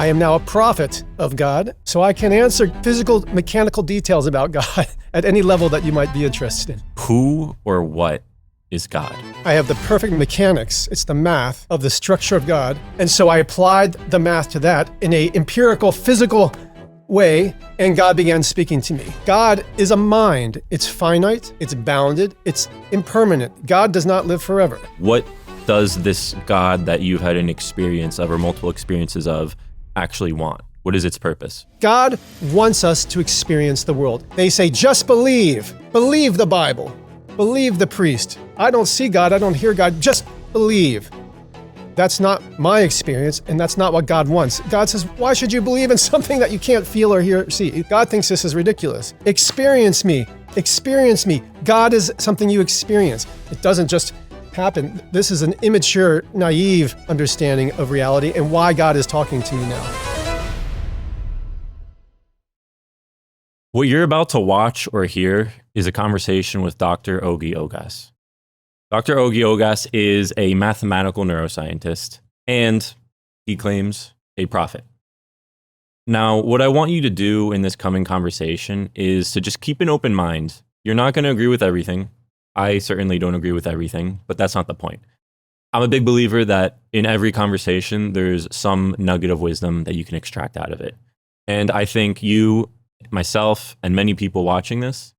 I am now a prophet of God, so I can answer physical, mechanical details about God at any level that you might be interested in. Who or what is God? I have the perfect mechanics, it's the math of the structure of God, and so I applied the math to that in a empirical, physical way, and God began speaking to me. God is a mind. It's finite, it's bounded, it's impermanent. God does not live forever. What does this God that you've had an experience of or multiple experiences of actually want? What is its purpose? God wants us to experience the world. They say, just believe. Believe the Bible. Believe the priest. I don't see God, I don't hear God, just believe. That's not my experience, and that's not what God wants. God says, why should you believe in something that you can't feel or hear or see? God thinks this is ridiculous. Experience me. Experience me. God is something you experience. It doesn't just happen. This is an immature, naive understanding of reality and why God is talking to you now. What you're about to watch or hear is a conversation with Dr. Ogi Ogas. Dr. Ogi Ogas is a mathematical neuroscientist, and he claims a prophet. Now, what I want you to do in this coming conversation is to just keep an open mind. You're not going to agree with everything. I certainly don't agree with everything, but that's not the point. I'm a big believer that in every conversation, there's some nugget of wisdom that you can extract out of it. And I think you, myself, and many people watching this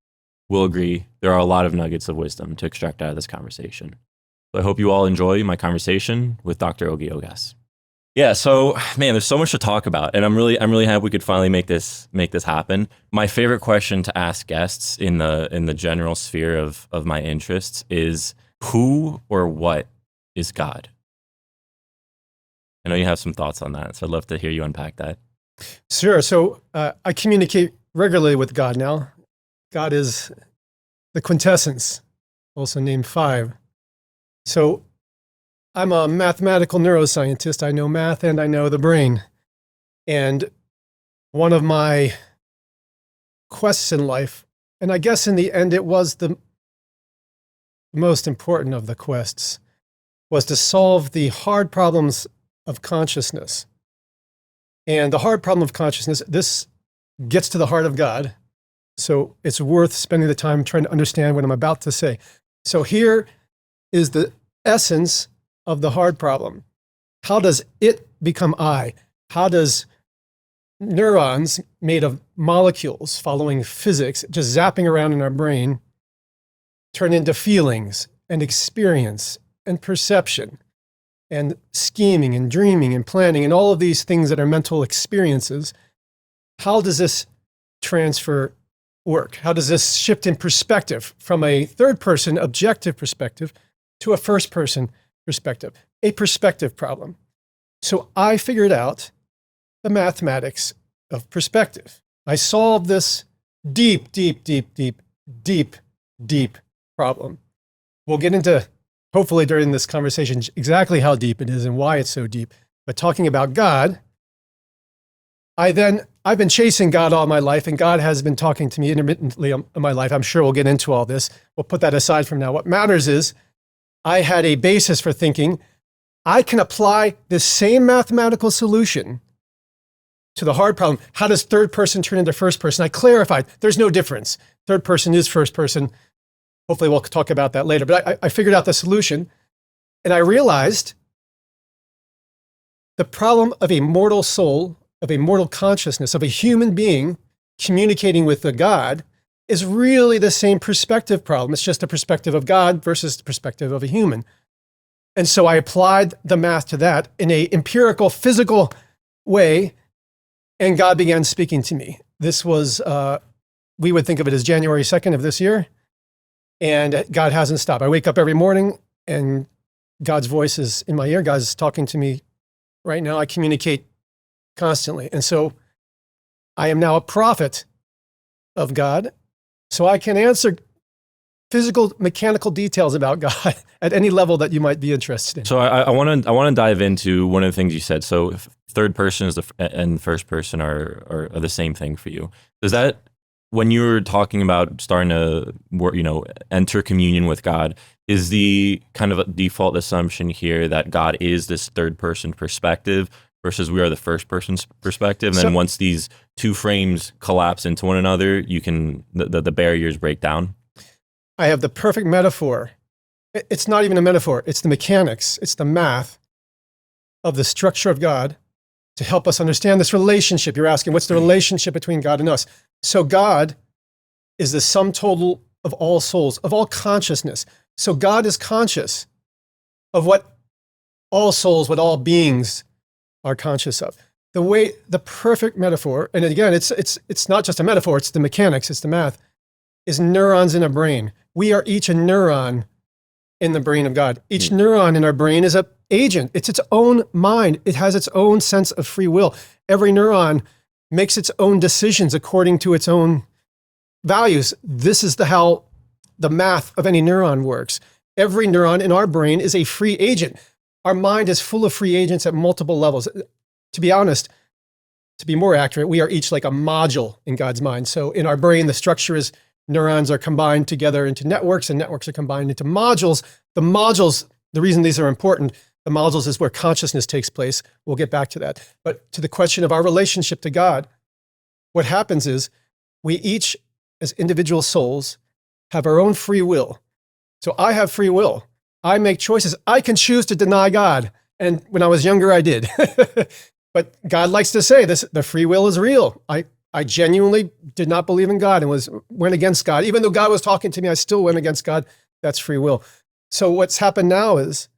will agree there are a lot of nuggets of wisdom to extract out of this conversation. So I hope you all enjoy my conversation with Dr. Ogi Ogas. Yeah, so man, there's so much to talk about, and I'm really happy we could finally make this happen. My favorite question to ask guests in the general sphere of my interests is, who or what is God? I know you have some thoughts on that, so I'd love to hear you unpack that. Sure. So I communicate regularly with God now. God is the quintessence, also named 5. So I'm a mathematical neuroscientist. I know math and I know the brain. And one of my quests in life, and I guess in the end it was the most important of the quests, was to solve the hard problems of consciousness. And the hard problem of consciousness, this gets to the heart of God. So it's worth spending the time trying to understand what I'm about to say. So here is the essence of the hard problem. How does it become I? How does neurons made of molecules following physics, just zapping around in our brain, turn into feelings and experience and perception and scheming and dreaming and planning and all of these things that are mental experiences? How does this transfer work? How does this shift in perspective from a third-person objective perspective to a first-person perspective? A perspective problem. So I figured out the mathematics of perspective. I solved this deep problem. We'll get into, hopefully during this conversation, exactly how deep it is and why it's so deep. But talking about God, I've been chasing God all my life, and God has been talking to me intermittently in my life. I'm sure we'll get into all this. We'll put that aside from now. What matters is I had a basis for thinking I can apply the same mathematical solution to the hard problem. How does third person turn into first person? I clarified there's no difference. Third person is first person. Hopefully we'll talk about that later. But I figured out the solution, and I realized the problem of a mortal soul, of a mortal consciousness, of a human being communicating with a God is really the same perspective problem. It's just a perspective of God versus the perspective of a human. And so I applied the math to that in a empirical, physical way, and God began speaking to me. This was, we would think of it as January 2nd of this year, and God hasn't stopped. I wake up every morning, and God's voice is in my ear. God's talking to me right now. I communicate constantly. And so I am now a prophet of God, so I can answer physical, mechanical details about God at any level that you might be interested in. So I want to dive into one of the things you said. So if third person is and first person are the same thing for you. Does that, when you were talking about starting to enter communion with God, is the kind of a default assumption here that God is this third person perspective, versus we are the first person's perspective. And then once these two frames collapse into one another, you can, the barriers break down. I have the perfect metaphor. It's not even a metaphor. It's the mechanics. It's the math of the structure of God to help us understand this relationship. You're asking, what's the relationship between God and us? So God is the sum total of all souls, of all consciousness. So God is conscious of what all souls, what all beings are conscious of. The perfect metaphor, and again, it's not just a metaphor, it's the mechanics, it's the math, is neurons in a brain. We are each a neuron in the brain of God. Each neuron in our brain is an agent. It's its own mind. It has its own sense of free will. Every neuron makes its own decisions according to its own values. This is how the math of any neuron works. Every neuron in our brain is a free agent. Our mind is full of free agents at multiple levels. To be honest, to be more accurate, we are each like a module in God's mind. So in our brain, the structure is neurons are combined together into networks, and networks are combined into modules. The modules, the reason these are important, the modules is where consciousness takes place. We'll get back to that. But to the question of our relationship to God, what happens is we each, as individual souls, have our own free will. So I have free will. I make choices. I can choose to deny God. And when I was younger, I did. But God likes to say this, the free will is real. I genuinely did not believe in God and went against God. Even though God was talking to me, I still went against God. That's free will. So what's happened now is,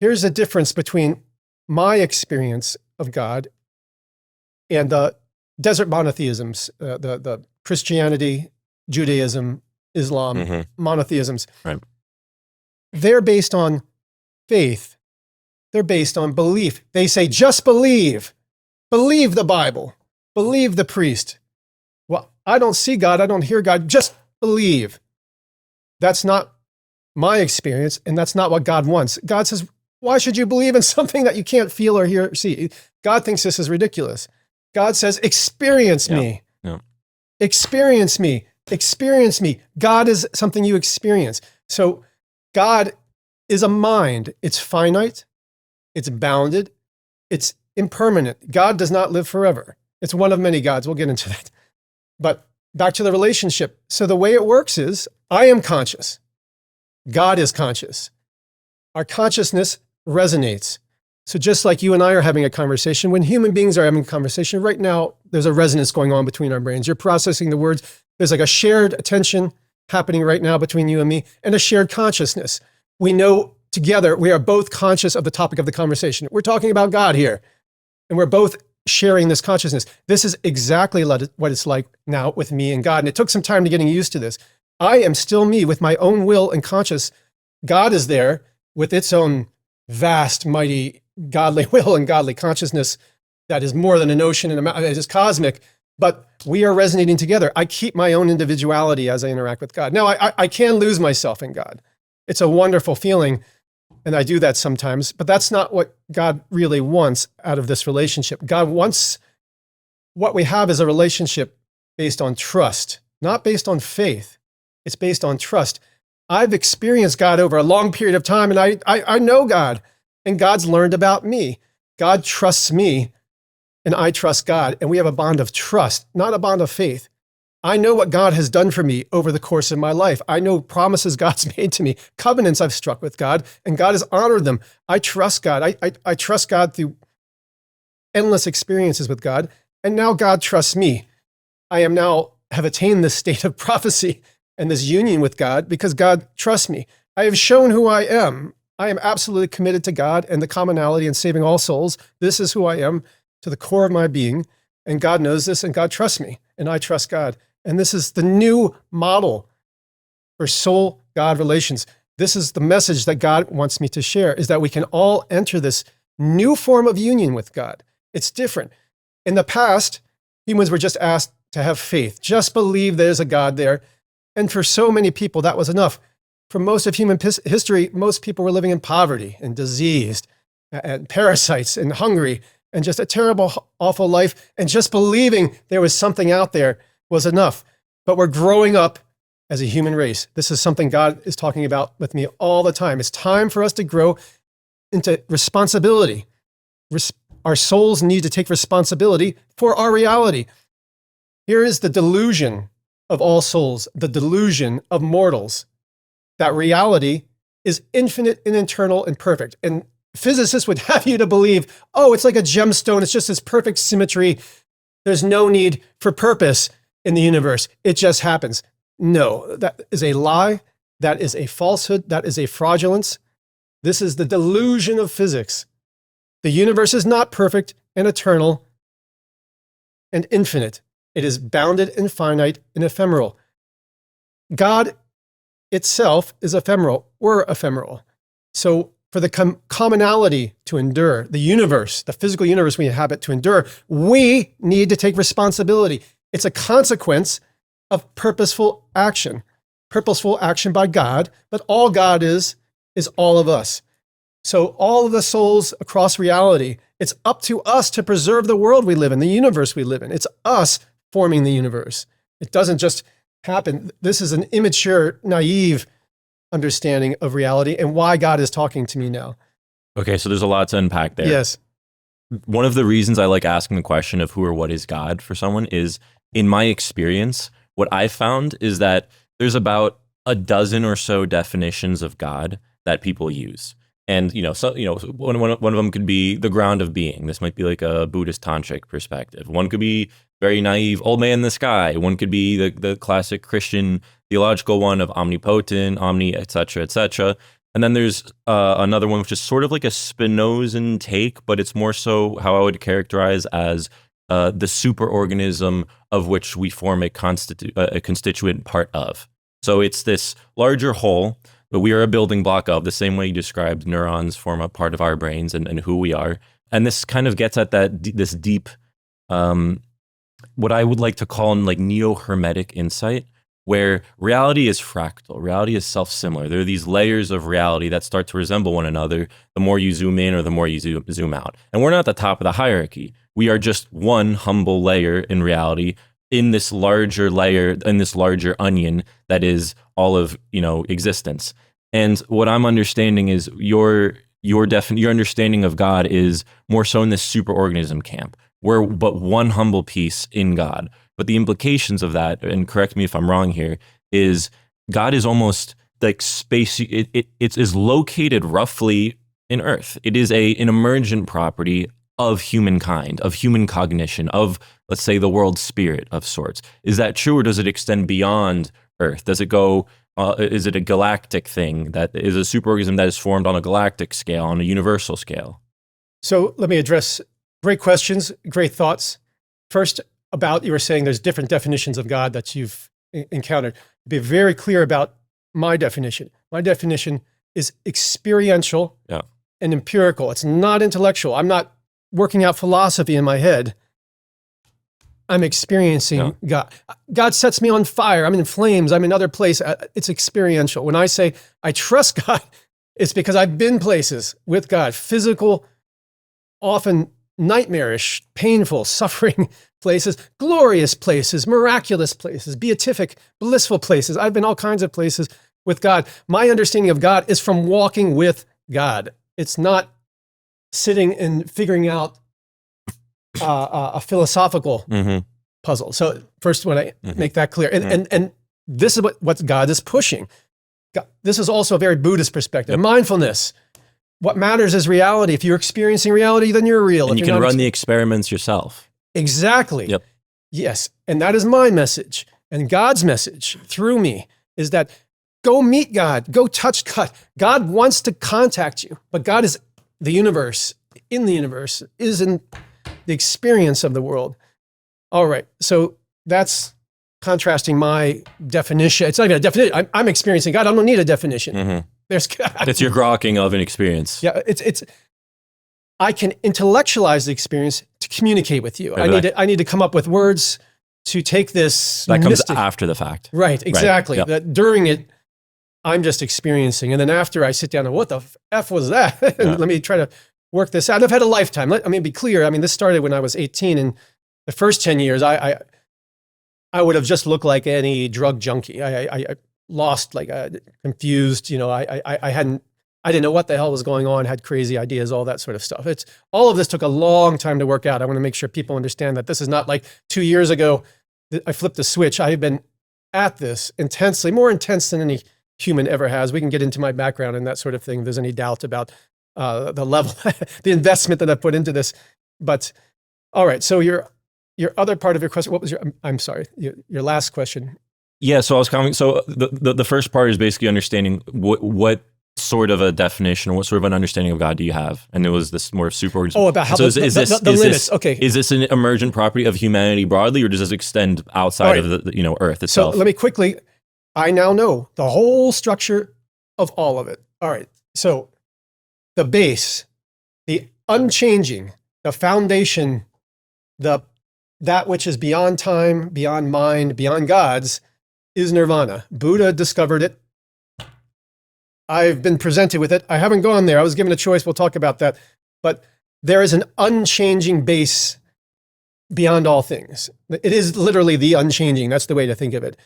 here's the difference between my experience of God and the desert monotheisms, the Christianity, Judaism, Islam, monotheisms. Right. They're based on faith. They're based on belief. They say, just believe. Believe the Bible. Believe the priest. Well, I don't see God. I don't hear God. Just believe. That's not my experience, and that's not what God wants. God says, why should you believe in something that you can't feel or hear or see? God thinks this is ridiculous. God says, experience me. Yeah. Experience me. Experience me. God is something you experience. So God is a mind. It's finite. It's bounded. It's impermanent. God does not live forever. It's one of many gods. We'll get into that. But back to the relationship. So the way it works is, I am conscious. God is conscious. Our consciousness resonates. So just like you and I are having a conversation, when human beings are having a conversation, right now, there's a resonance going on between our brains. You're processing the words. There's like a shared attention happening right now between you and me, and a shared consciousness. We know together, we are both conscious of the topic of the conversation. We're talking about God here, and we're both sharing this consciousness. This is exactly what it's like now with me and God. And it took some time to getting used to this. I am still me with my own will and conscious. God is there with its own vast, mighty, godly will and godly consciousness that is more than an ocean and it is cosmic, but we are resonating together. I keep my own individuality as I interact with God. Now, I can lose myself in God. It's a wonderful feeling, and I do that sometimes, but that's not what God really wants out of this relationship. God wants, what we have is a relationship based on trust, not based on faith. It's based on trust. I've experienced God over a long period of time, and I know God, and God's learned about me. God trusts me, and I trust God, and we have a bond of trust, not a bond of faith. I know what God has done for me over the course of my life. I know promises God's made to me, covenants I've struck with God, and God has honored them. I trust God. I trust God through endless experiences with God, and now God trusts me. I have attained this state of prophecy and this union with God because God trusts me. I have shown who I am. I am absolutely committed to God and the commonality and saving all souls. This is who I am to the core of my being, and God knows this, and God trusts me, and I trust God. And this is the new model for soul-God relations. This is the message that God wants me to share, is that we can all enter this new form of union with God. It's different. In the past, humans were just asked to have faith, just believe there's a God there. And for so many people, that was enough. For most of human history, most people were living in poverty and diseased and parasites and hungry and just a terrible, awful life. And just believing there was something out there was enough. But we're growing up as a human race. This is something God is talking about with me all the time. It's time for us to grow into responsibility. Our souls need to take responsibility for our reality. Here is the delusion of all souls, the delusion of mortals, that reality is infinite and eternal and perfect. And physicists would have you to believe, oh, it's like a gemstone. It's just this perfect symmetry. There's no need for purpose in the universe. It just happens. No, that is a lie. That is a falsehood. That is a fraudulence. This is the delusion of physics. The universe is not perfect and eternal and infinite. It is bounded and finite and ephemeral. God itself is ephemeral. We're ephemeral. So for the commonality to endure, the universe, the physical universe we inhabit to endure, we need to take responsibility. It's a consequence of purposeful action by God, but all God is all of us. So all of the souls across reality, it's up to us to preserve the world we live in, the universe we live in. It's us forming the universe. It doesn't just happen. This is an immature, naive understanding of reality and why God is talking to me now. Okay, so there's a lot to unpack there. Yes. One of the reasons I like asking the question of who or what is God for someone is, in my experience, what I found is that there's about a dozen or so definitions of God that people use. And, one of them could be the ground of being. This might be like a Buddhist tantric perspective. One could be very naive, old man in the sky. One could be the classic Christian theological one of omnipotent, omni, et cetera, And then there's another one, which is sort of like a Spinozan take, but it's more so how I would characterize as the superorganism of which we form a constituent part of. So it's this larger whole that we are a building block of, the same way you described neurons form a part of our brains and who we are. And this kind of gets at this deep, what I would like to call like neo-hermetic insight, where reality is fractal, reality is self-similar. There are these layers of reality that start to resemble one another the more you zoom in or the more you zoom out. And we're not at the top of the hierarchy. We are just one humble layer in reality in this larger layer, in this larger onion that is all of, existence. And what I'm understanding is your understanding of God is more so in this superorganism camp. We're but one humble piece in God. But the implications of that, and correct me if I'm wrong here, is God is almost like space. It is located roughly in Earth. It is an emergent property of humankind, of human cognition, of, let's say, the world spirit of sorts. Is that true, or does it extend beyond Earth? Does it go? Is it a galactic thing that is a superorganism that is formed on a galactic scale, on a universal scale? So let me address great questions, great thoughts. First, you were saying there's different definitions of God that you've encountered. Be very clear about my definition. My definition is experiential and empirical. It's not intellectual. I'm not working out philosophy in my head. I'm experiencing God. God sets me on fire. I'm in flames. I'm in other place. It's experiential. When I say I trust God, it's because I've been places with God, physical, often nightmarish, painful, suffering places, glorious places, miraculous places, beatific, blissful places. I've been all kinds of places with God. My understanding of God is from walking with God. It's not sitting and figuring out a philosophical puzzle. So first, when I make that clear, and this is what God is pushing. This is also a very Buddhist perspective. Mindfulness. What matters is reality. If you're experiencing reality, then you're real. And you can run the experiments yourself. Exactly. Yep. Yes. And that is my message. And God's message through me is that go meet God, go touch God. God wants to contact you, but God is the universe, in the universe, is in the experience of the world. All right. So that's contrasting my definition. It's not even a definition. I'm experiencing God. I don't need a definition. There's God. It's your grokking of an experience. Yeah. I can intellectualize the experience to communicate with you. I need to come up with words to take this. That comes after the fact. Right. Exactly. Right. Yep. That during it, I'm just experiencing. And then after I sit down and what the F was that? And let me try to work this out. And I've had a lifetime. Let me be clear. I mean, this started when I was 18, and the first 10 years, I would have just looked like any drug junkie. I lost, confused. I hadn't I didn't know what the hell was going on, had crazy ideas, all that sort of stuff. All of this took a long time to work out. I want to make sure people understand that this is not like 2 years ago that I flipped the switch. I have been at this intensely, more intense than any human ever has. We can get into my background and that sort of thing if there's any doubt about the level, the investment that I put into this. But all right, so your other part of your question, what was I'm sorry, your last question. Yeah, so I was coming. So the first part is basically understanding what sort of a definition, what sort of an understanding of God do you have? And it was this more super. Oh, about how the limits. Okay, is this an emergent property of humanity broadly, or does this extend outside of the Earth itself? So let me quickly. I now know the whole structure of all of it. All right. So the base, the unchanging, the foundation, that which is beyond time, beyond mind, beyond gods, is nirvana. Buddha discovered it. I've been presented with it. I haven't gone there. I was given a choice. We'll talk about that. But there is an unchanging base beyond all things. It is literally the unchanging. That's the way to think of it.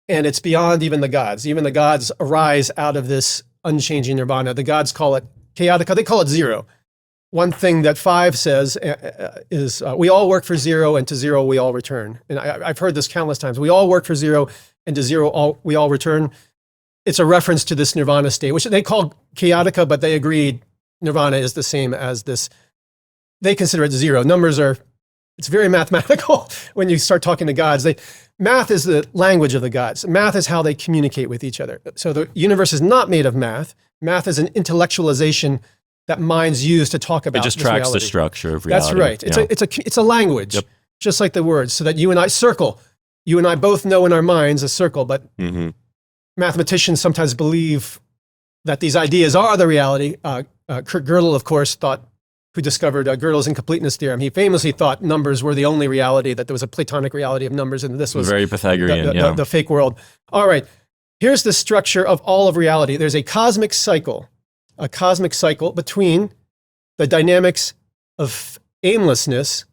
And it's beyond even the gods. Even the gods arise out of this unchanging nirvana. The gods call it chaotica. They call it zero. One thing that 5 says is we all work for zero, and to zero we all return. And I've heard this countless times. We all work for zero, and to zero we all return. It's a reference to this nirvana state, which they call chaotica, but they agreed nirvana is the same as this. They consider it zero. It's very mathematical when you start talking to gods. Math is the language of the gods. Math is how they communicate with each other. So the universe is not made of math. Math is an intellectualization that minds use to talk about. It just tracks the structure of reality. That's right. It's a language, just like the words, so that you and I both know in our minds a circle, but mathematicians sometimes believe that these ideas are the reality. Kurt Gödel, of course, who discovered Gödel's incompleteness theorem. He famously thought numbers were the only reality, that there was a Platonic reality of numbers, and this was very Pythagorean, the fake world. All right, here's the structure of all of reality. There's a cosmic cycle between the dynamics of aimlessness,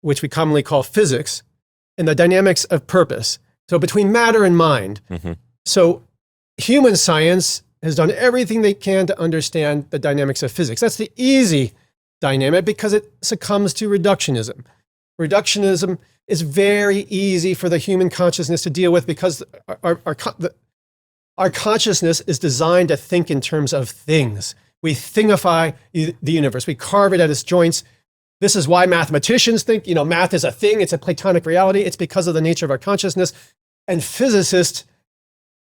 which we commonly call physics, and the dynamics of purpose. So between matter and mind. So human science has done everything they can to understand the dynamics of physics. That's the easy dynamic because it succumbs to reductionism. Reductionism is very easy for the human consciousness to deal with because our consciousness is designed to think in terms of things. We thingify the universe. We carve it at its joints. This is why mathematicians think, math is a thing. It's a Platonic reality. It's because of the nature of our consciousness. And physicists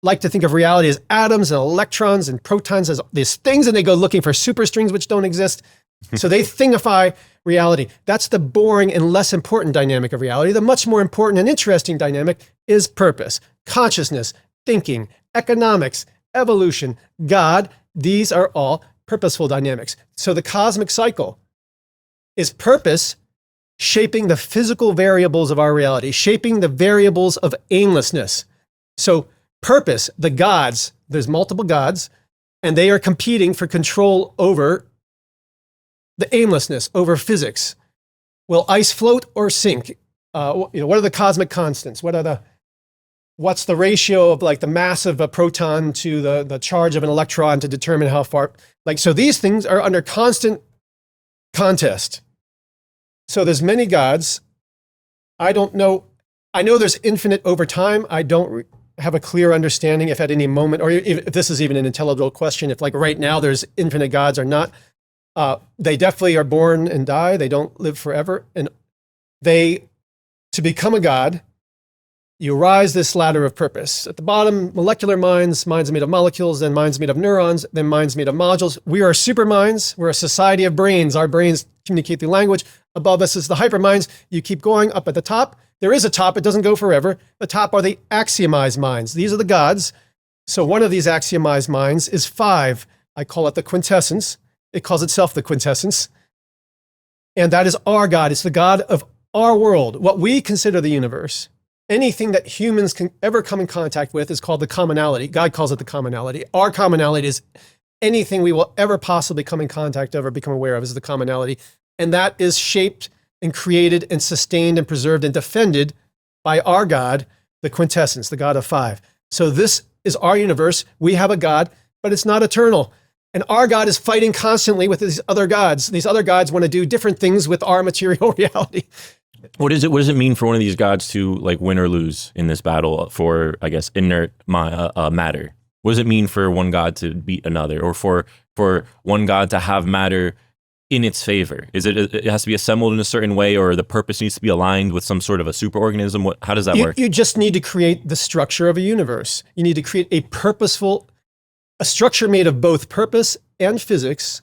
like to think of reality as atoms and electrons and protons, as these things, and they go looking for superstrings which don't exist. So they thingify reality. That's the boring and less important dynamic of reality. The much more important and interesting dynamic is purpose, consciousness, thinking, economics, evolution, God. These are all purposeful dynamics. So the cosmic cycle is purpose shaping the physical variables of our reality, shaping the variables of aimlessness. So purpose, the gods, there's multiple gods, and they are competing for control over the aimlessness, over physics. Will ice float or sink? What are the cosmic constants? What's the ratio of the mass of a proton to the charge of an electron to determine how far? So these things are under constant contest. So there's many gods. I don't know. I know there's infinite over time. I don't have a clear understanding if at any moment, or if this is even an intelligible question, if right now there's infinite gods or not. They definitely are born and die. They don't live forever. And to become a god, you rise this ladder of purpose. At the bottom, molecular minds made of molecules, then minds made of neurons, then minds made of modules. We are super minds. We're a society of brains. Our brains communicate through language. Above us is the hyperminds. You keep going up at the top. There is a top. It doesn't go forever. The top are the axiomized minds. These are the gods. So one of these axiomized minds is 5. I call it the quintessence. It calls itself the quintessence. And that is our God. It's the God of our world, what we consider the universe. Anything that humans can ever come in contact with is called the commonality. God calls it the commonality. Our commonality is anything we will ever possibly come in contact of or become aware of is the commonality. And that is shaped and created and sustained and preserved and defended by our God, the quintessence, the God of 5. So this is our universe. We have a God, but it's not eternal. And our God is fighting constantly with these other gods. These other gods want to do different things with our material reality. What does it mean for one of these gods to like win or lose in this battle for, I guess, inert matter? What does it mean for one god to beat another, or for one god to have matter in its favor? Is it has to be assembled in a certain way, or the purpose needs to be aligned with some sort of a superorganism? How does that work? You just need to create the structure of a universe. You need to create a structure made of both purpose and physics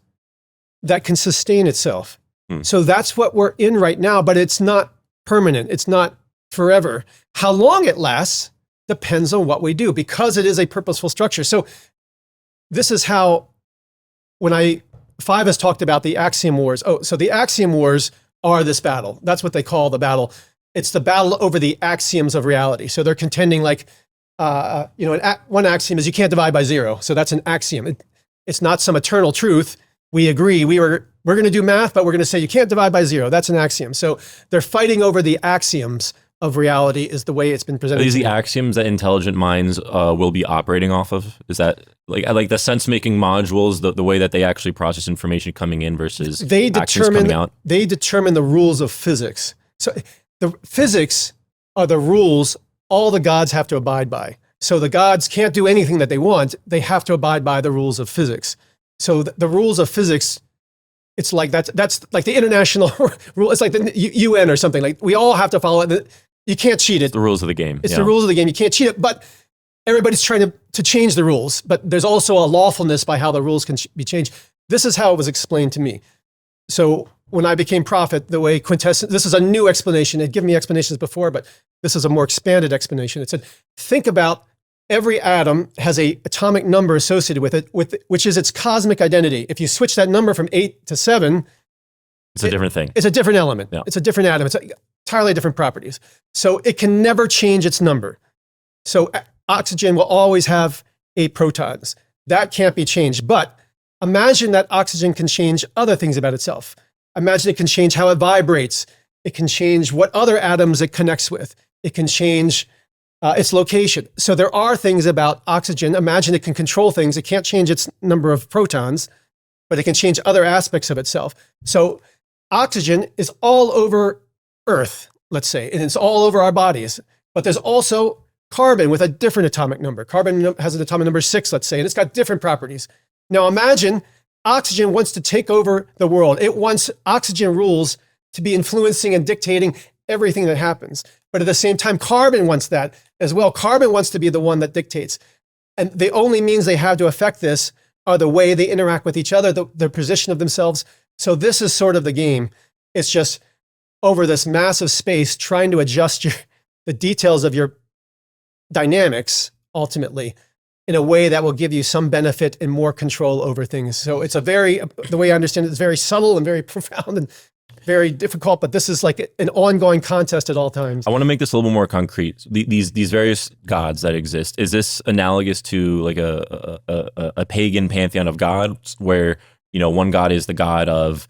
that can sustain itself. So that's what we're in right now, but it's not permanent. It's not forever. How long it lasts depends on what we do, because it is a purposeful structure. So this is how, when Five has talked about the axiom wars. Oh, so the axiom wars are this battle. That's what they call the battle. It's the battle over the axioms of reality. So they're contending like, one axiom is you can't divide by zero. So that's an axiom. It's not some eternal truth. We agree. We're going to do math, but we're going to say you can't divide by zero. That's an axiom. So they're fighting over the axioms of reality is the way it's been presented. Are these the axioms that intelligent minds will be operating off of? Is that like the sense-making modules, the way that they actually process information coming in versus actions coming out? They determine the rules of physics. So the physics are the rules all the gods have to abide by. So the gods can't do anything that they want. They have to abide by the rules of physics. So the rules of physics, it's like that's like the international rule. It's like the UN or something. Like we all have to follow it. You can't cheat it. It's the rules of the game. It's the rules of the game. You can't cheat it. But everybody's trying to change the rules. But there's also a lawfulness by how the rules can be changed. This is how it was explained to me. So when I became prophet, the way quintessence, this is a new explanation. They'd given me explanations before, but this is a more expanded explanation. It said, think about every atom has an atomic number associated with it, which is its cosmic identity. If you switch that number from 8 to 7, it's a different thing. It's a different element. Yeah. It's a different atom. It's entirely different properties. So it can never change its number. So oxygen will always have 8 protons. That can't be changed. But imagine that oxygen can change other things about itself. Imagine it can change how it vibrates. It can change what other atoms it connects with. It can change its location. So there are things about oxygen. Imagine it can control things. It can't change its number of protons, but it can change other aspects of itself. So oxygen is all over Earth, let's say, and it's all over our bodies. But there's also carbon with a different atomic number. Carbon has an atomic number 6, let's say, and it's got different properties. Now imagine oxygen wants to take over the world. It wants oxygen rules to be influencing and dictating everything that happens. But at the same time, carbon wants that as well. Carbon wants to be the one that dictates. And the only means they have to affect this are the way they interact with each other, the position of themselves. So this is sort of the game. It's just over this massive space, trying to adjust the details of your dynamics, ultimately, in a way that will give you some benefit and more control over things. So it's the way I understand it, it's very subtle and very profound and very difficult, but this is like an ongoing contest at all times. I want to make this a little more concrete. These various gods that exist, is this analogous to like a pagan pantheon of gods where, one god is the god of,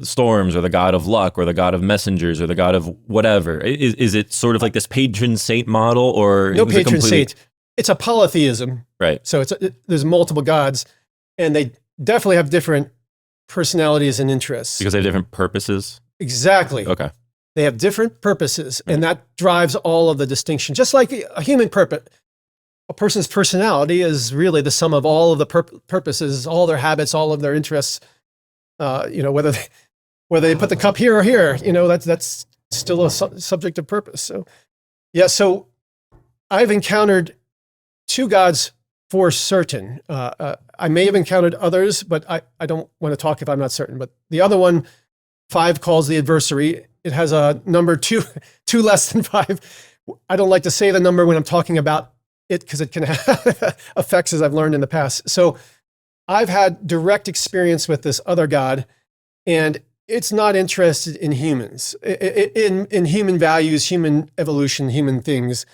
storms, or the god of luck, or the god of messengers, or the god of whatever? Is it sort of like this patron saint model, or no patron saint? It's a polytheism, right? So there's multiple gods, and they definitely have different personalities and interests because they have different purposes. Exactly. Okay. They have different purposes, and that drives all of the distinction. Just like a human purpose, a person's personality is really the sum of all of the purposes, all their habits, all of their interests. Whether they put the cup here or here, that's still a subject of purpose. So, yeah. So I've encountered 2 gods for certain. I may have encountered others, but I don't want to talk if I'm not certain. But the other one, 5 calls the adversary. It has a number 2 less than 5. I don't like to say the number when I'm talking about it because it can have effects, as I've learned in the past. So I've had direct experience with this other god, and it's not interested in humans, in human values, human evolution, human things.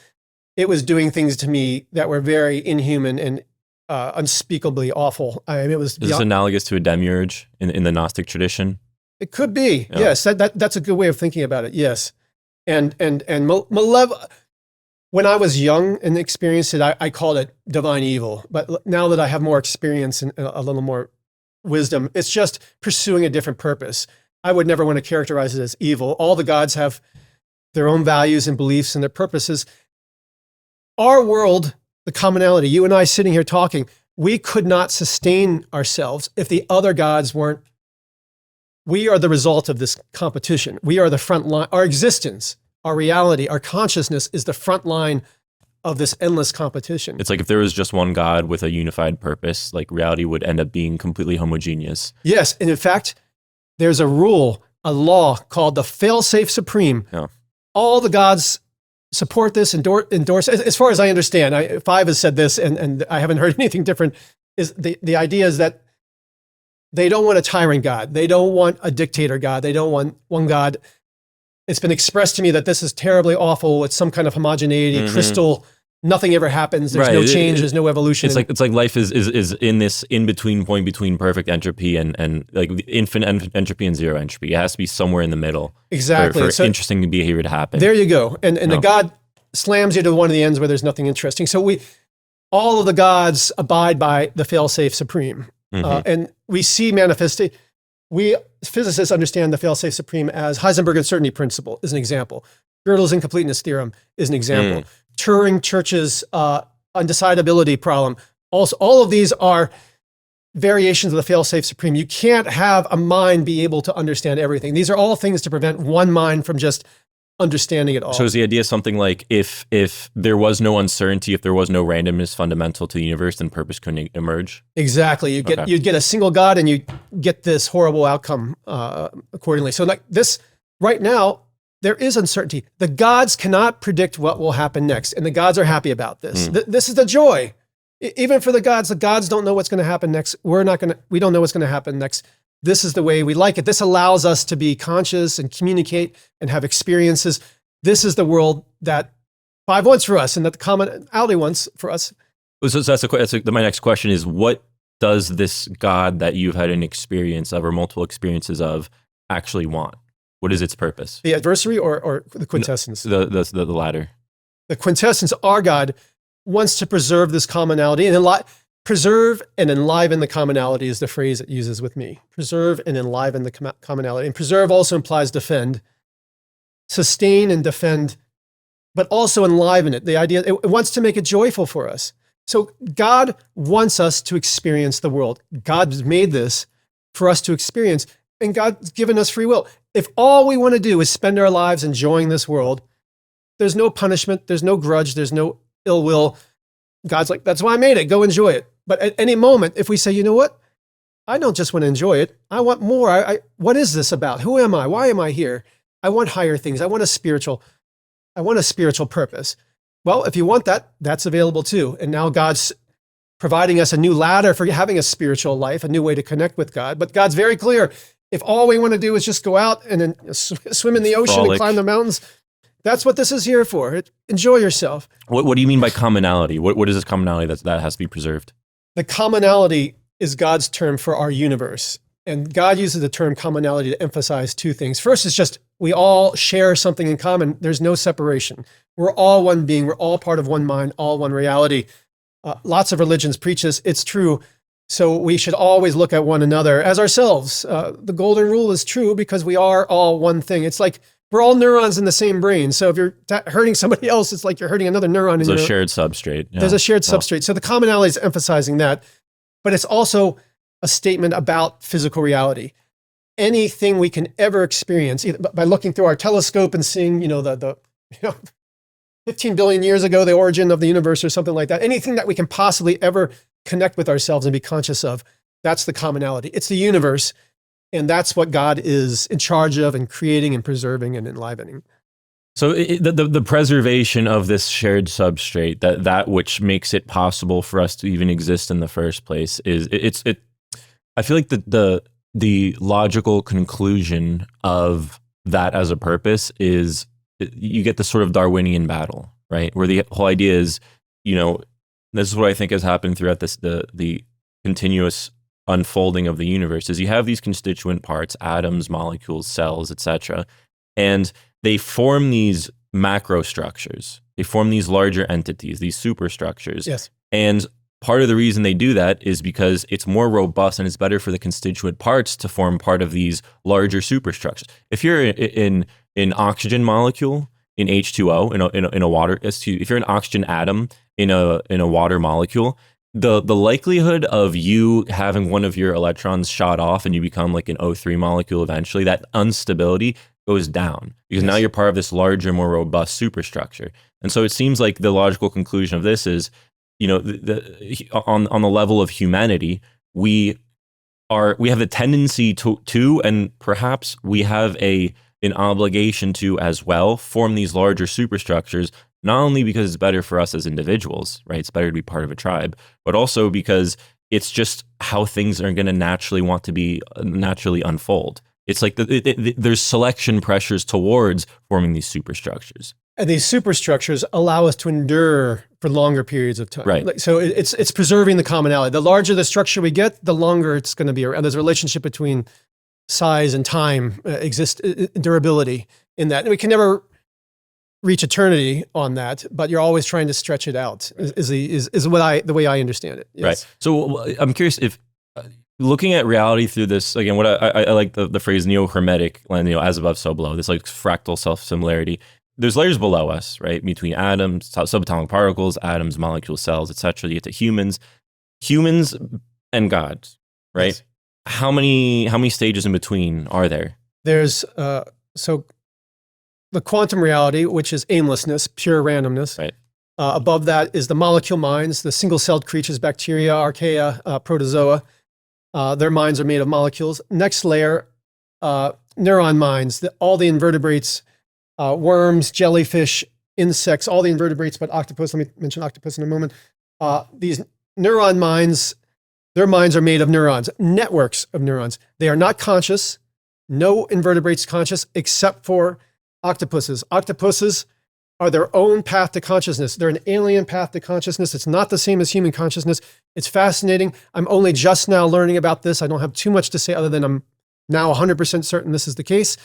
It was doing things to me that were very inhuman and unspeakably awful. Is this analogous to a demiurge in the Gnostic tradition? It could be. Yeah. Yes, that's a good way of thinking about it. Yes, and when I was young and experienced it, I called it divine evil. But now that I have more experience and a little more wisdom, it's just pursuing a different purpose. I would never want to characterize it as evil. All the gods have their own values and beliefs and their purposes. Our world, the commonality, you and I sitting here talking, we could not sustain ourselves if the other gods weren't. We are the result of this competition. We are the front line. Our existence, our reality, our consciousness is the front line of this endless competition. It's like if there was just one God with a unified purpose, like reality would end up being completely homogeneous. Yes, and in fact, there's a rule, a law called the fail-safe supreme. Yeah. All the gods support this, endorse. As far as I understand, Five has said this, and I haven't heard anything different. Is the idea is that they don't want a tyrant God. They don't want a dictator God. They don't want one God. It's been expressed to me that this is terribly awful. It's some kind of homogeneity, crystal. Nothing ever happens. There's no change. There's no evolution. It's like life is in this in between point between perfect entropy and like infinite entropy and zero entropy. It has to be somewhere in the middle. Exactly. For interesting behavior to happen. There you go. And the God slams you to one of the ends where there's nothing interesting. So all of the gods abide by the fail-safe supreme. And we see manifested. We physicists understand the fail-safe supreme as Heisenberg uncertainty principle is an example. Gödel's incompleteness theorem is an example. Turing Church's undecidability problem. Also, all of these are variations of the fail-safe supreme. You can't have a mind be able to understand everything. These are all things to prevent one mind from just understanding it all. So is the idea something like if there was no uncertainty, if there was no randomness fundamental to the universe, then purpose couldn't emerge? Exactly. You'd get a single God and you get this horrible outcome accordingly. So like this, right now, there is uncertainty. The gods cannot predict what will happen next, and the gods are happy about this. This is the joy. Even for the gods don't know what's going to happen next. We don't know what's going to happen next. This is the way we like it. This allows us to be conscious and communicate and have experiences. This is the world that Five wants for us and that the commonality wants for us. So my next question is, what does this God that you've had an experience of or multiple experiences of actually want? What is its purpose? The adversary or the quintessence? The latter. The quintessence, our God, wants to preserve this commonality and preserve and enliven the commonality is the phrase it uses with me. Preserve and enliven the commonality. And preserve also implies defend. Sustain and defend, but also enliven it. The idea, it wants to make it joyful for us. So God wants us to experience the world. God's made this for us to experience, and God's given us free will. If all we want to do is spend our lives enjoying this world, there's no punishment, there's no grudge, there's no ill will. God's like, that's why I made it, go enjoy it. But at any moment, if we say, you know what? I don't just want to enjoy it. I want more. What is this about? Who am I? Why am I here? I want higher things. I want a spiritual purpose. Well, if you want that, that's available too. And now God's providing us a new ladder for having a spiritual life, a new way to connect with God. But God's very clear. If all we want to do is just go out and then swim in the ocean and climb the mountains, that's what this is here for. Enjoy yourself. What do you mean by commonality? What is this commonality that has to be preserved? The commonality is God's term for our universe. And God uses the term commonality to emphasize two things. First, it's just we all share something in common. There's no separation. We're all one being. We're all part of one mind, all one reality. Lots of religions preach this. It's true. So we should always look at one another as ourselves. The golden rule is true because we are all one thing. It's like we're all neurons in the same brain. So if you're hurting somebody else, it's like you're hurting another neuron. There's a shared substrate. Yeah. There's a shared substrate. So the commonality is emphasizing that. But it's also a statement about physical reality. Anything we can ever experience, either by looking through our telescope and seeing, the 15 billion years ago, the origin of the universe or something like that, anything that we can possibly ever connect with ourselves and be conscious of, that's the commonality. It's the universe, and that's what God is in charge of and creating and preserving and enlivening. So the preservation of this shared substrate, that which makes it possible for us to even exist in the first place, I feel like the logical conclusion of that as a purpose is you get this sort of Darwinian battle, right? Where the whole idea is, this is what I think has happened throughout the continuous unfolding of the universe, is you have these constituent parts, atoms, molecules, cells, etc., and they form these macro structures. They form these larger entities, these superstructures. Yes. And part of the reason they do that is because it's more robust and it's better for the constituent parts to form part of these larger superstructures. If you're in an oxygen molecule in H2O in a water, if you're an oxygen atom in a water molecule, the likelihood of you having one of your electrons shot off and you become like an O3 molecule eventually, that instability goes down because now you're part of this larger, more robust superstructure. And so it seems like the logical conclusion of this is, on the level of humanity, we have a tendency to and perhaps we have an obligation to as well form these larger superstructures, not only because it's better for us as individuals, right? It's better to be part of a tribe, but also because it's just how things are going to naturally unfold. It's like there's selection pressures towards forming these superstructures. And these superstructures allow us to endure for longer periods of time. Right. So it's preserving the commonality. The larger the structure we get, the longer it's going to be around. There's a relationship between size and time, durability in that. And we can never reach eternity on that, but you're always trying to stretch it out. Is the way I understand it. Yes. Right. So I'm curious if looking at reality through this again. What I like the phrase neo-hermetic, as above, so below. This like fractal self-similarity. There's layers below us, right? Between atoms, subatomic particles, atoms, molecules, cells, etc. You get to humans and God, right? Yes. How many stages in between are there? There's so the quantum reality, which is aimlessness, pure randomness. Right. Above that is the molecule minds, the single-celled creatures, bacteria, archaea, protozoa. Their minds are made of molecules. Next layer, neuron minds, all the invertebrates, worms, jellyfish, insects, all the invertebrates, but octopus. Let me mention octopus in a moment. These neuron minds, their minds are made of neurons, networks of neurons. They are not conscious. No invertebrates conscious except for octopuses. Octopuses are their own path to consciousness. They're an alien path to consciousness. It's not the same as human consciousness. It's fascinating. I'm only just now learning about this. I don't have too much to say other than I'm now 100% certain this is the case.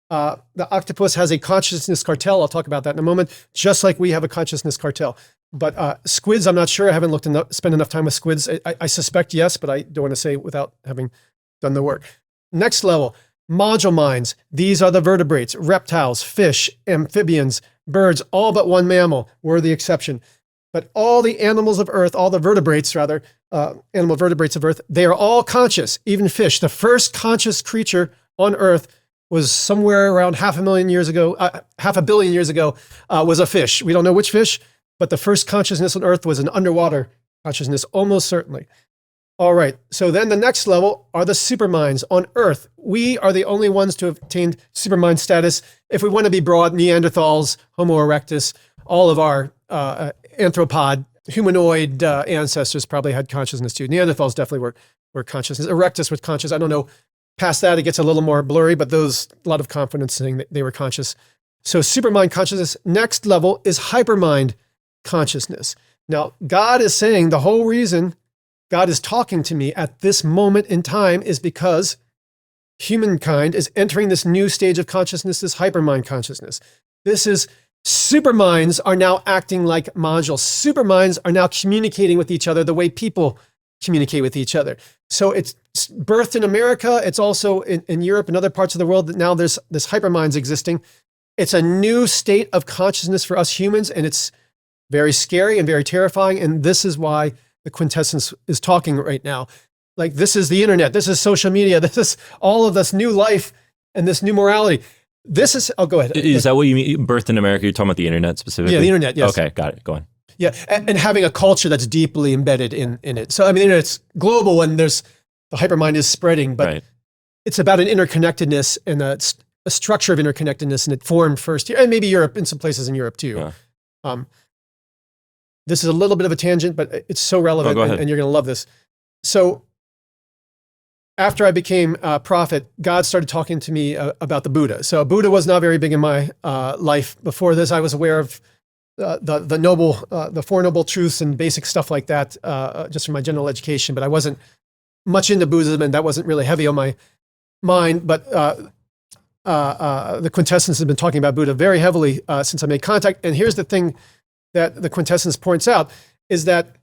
The octopus has a consciousness cartel. I'll talk about that in a moment, just like we have a consciousness cartel. But squids, I'm not sure. I haven't spent enough time with squids. I suspect yes, but I don't want to say without having done the work. Next level, module minds. These are the vertebrates, reptiles, fish, amphibians, birds, all but one mammal. We're the exception. But all the animals of Earth, all the vertebrates rather, animal vertebrates of Earth, they are all conscious, even fish. The first conscious creature on Earth was somewhere around 500 years ago, 500 million years ago, was a fish. We don't know which fish, but the first consciousness on Earth was an underwater consciousness, almost certainly. All right, so then the next level are the superminds on Earth. We are the only ones to have attained supermind status. If we want to be broad, Neanderthals, Homo erectus, all of our anthropod, humanoid ancestors probably had consciousness too. Neanderthals definitely were consciousness. Erectus was conscious. I don't know. Past that, it gets a little more blurry, but a lot of confidence saying that they were conscious. So supermind consciousness. Next level is hypermind consciousness. Now, God is saying the whole reason God is talking to me at this moment in time is because humankind is entering this new stage of consciousness, this hypermind consciousness. Superminds are now acting like modules. Superminds are now communicating with each other the way people communicate with each other. So it's birthed in America. It's also in Europe and other parts of the world that now there's this hyperminds existing. It's a new state of consciousness for us humans, and it's very scary and very terrifying. And this is why the quintessence is talking right now. Like, this is the internet. This is social media. This is all of this new life and this new morality. This is, oh, go ahead. Is that what you mean? Birthed in America? You're talking about the internet specifically? Yeah, the internet, yes. Okay, got it. Go on. Yeah, and having a culture that's deeply embedded in it. So, I mean, it's global and the hypermind is spreading, but It's about an interconnectedness and a structure of interconnectedness, and it formed first here, and maybe Europe, in some places in Europe too. Yeah. This is a little bit of a tangent, but it's so relevant, and you're going to love this. So, after I became a prophet, God started talking to me about the Buddha. So Buddha was not very big in my life. Before this, I was aware of the Four Noble Truths and basic stuff like that, just from my general education, but I wasn't much into Buddhism, and that wasn't really heavy on my mind. But the quintessence has been talking about Buddha very heavily since I made contact. And here's the thing that the quintessence points out is that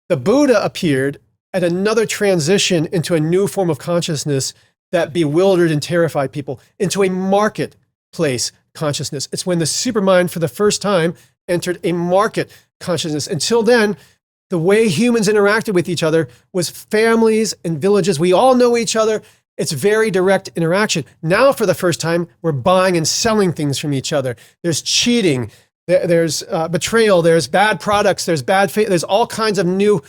the Buddha appeared at another transition into a new form of consciousness that bewildered and terrified people, into a marketplace consciousness. It's when the supermind for the first time entered a market consciousness. Until then, the way humans interacted with each other was families and villages. We all know each other. It's very direct interaction. Now, for the first time, we're buying and selling things from each other. There's cheating, there's betrayal, there's bad products, there's bad faith, there's all kinds of new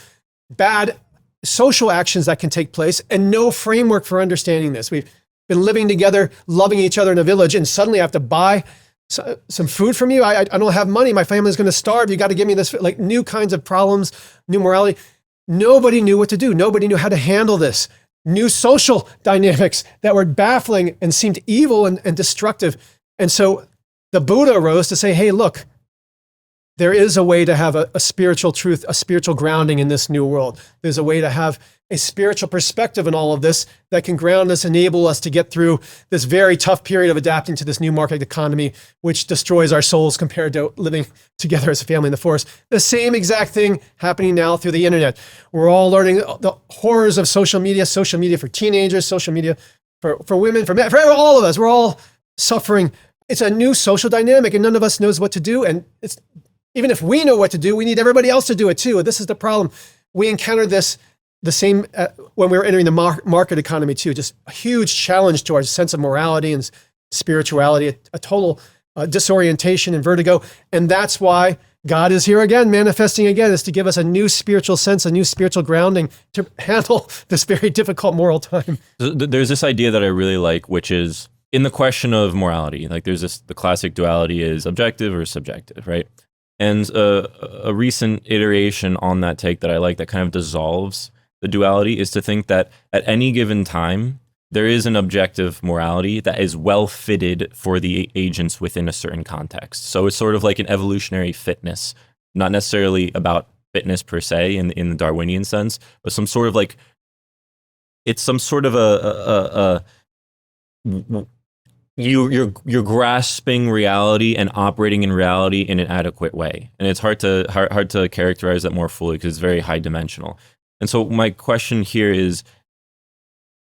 bad social actions that can take place, and no framework for understanding this. We've been living together, loving each other in a village, and suddenly I have to buy some food from you. I don't have money. My family's going to starve. You got to give me this. Like new kinds of problems, new morality. Nobody knew what to do. Nobody knew how to handle this. New social dynamics that were baffling and seemed evil and destructive. And so the Buddha arose to say, hey, look, there is a way to have a spiritual truth, a spiritual grounding in this new world. There's a way to have a spiritual perspective in all of this that can ground us, enable us to get through this very tough period of adapting to this new market economy, which destroys our souls compared to living together as a family in the forest. The same exact thing happening now through the internet. We're all learning the horrors of social media for teenagers, social media for women, for men, for all of us. We're all suffering. It's a new social dynamic and none of us knows what to do. And it's even if we know what to do, we need everybody else to do it too. This is the problem. We encountered this the same when we were entering the market economy too. Just a huge challenge to our sense of morality and spirituality, a total disorientation and vertigo. And that's why God is here again, manifesting again, is to give us a new spiritual sense, a new spiritual grounding to handle this very difficult moral time. There's this idea that I really like, which is in the question of morality. Like there's the classic duality is objective or subjective, right? And a recent iteration on that take that I like that kind of dissolves the duality is to think that at any given time, there is an objective morality that is well fitted for the agents within a certain context. So it's sort of like an evolutionary fitness, not necessarily about fitness per se in the Darwinian sense, but some sort of like, it's some sort of you're grasping reality and operating in reality in an adequate way, and it's hard to characterize that more fully because it's very high dimensional. And so my question here is,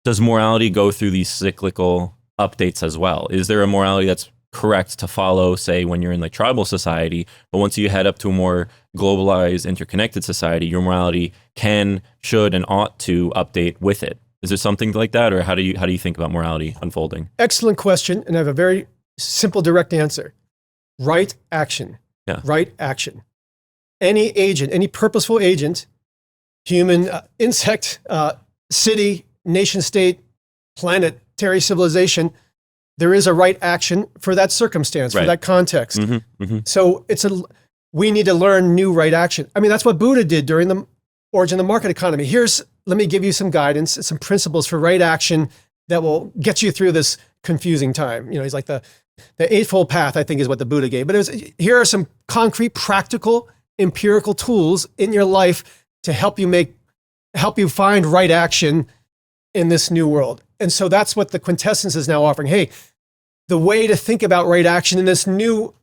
does morality go through these cyclical updates as well? Is there a morality that's correct to follow, say, when you're in like tribal society, but once you head up to a more globalized, interconnected society, your morality can, should, and ought to update with it? Is there something like that, or how do you think about morality unfolding? Excellent question, and I have a very simple, direct answer. Right action. Yeah. Right action. Any agent, any purposeful agent, human, insect, city, nation state, planetary civilization, there is a right action for that circumstance, for that context. Mm-hmm, mm-hmm. So we need to learn new right action. I mean, that's what Buddha did during the origin of the market economy. Let me give you some guidance, some principles for right action that will get you through this confusing time. You know, he's like the Eightfold Path, I think is what the Buddha gave. But here are some concrete, practical, empirical tools in your life to help you find right action in this new world. And so that's what the quintessence is now offering. Hey, the way to think about right action in this new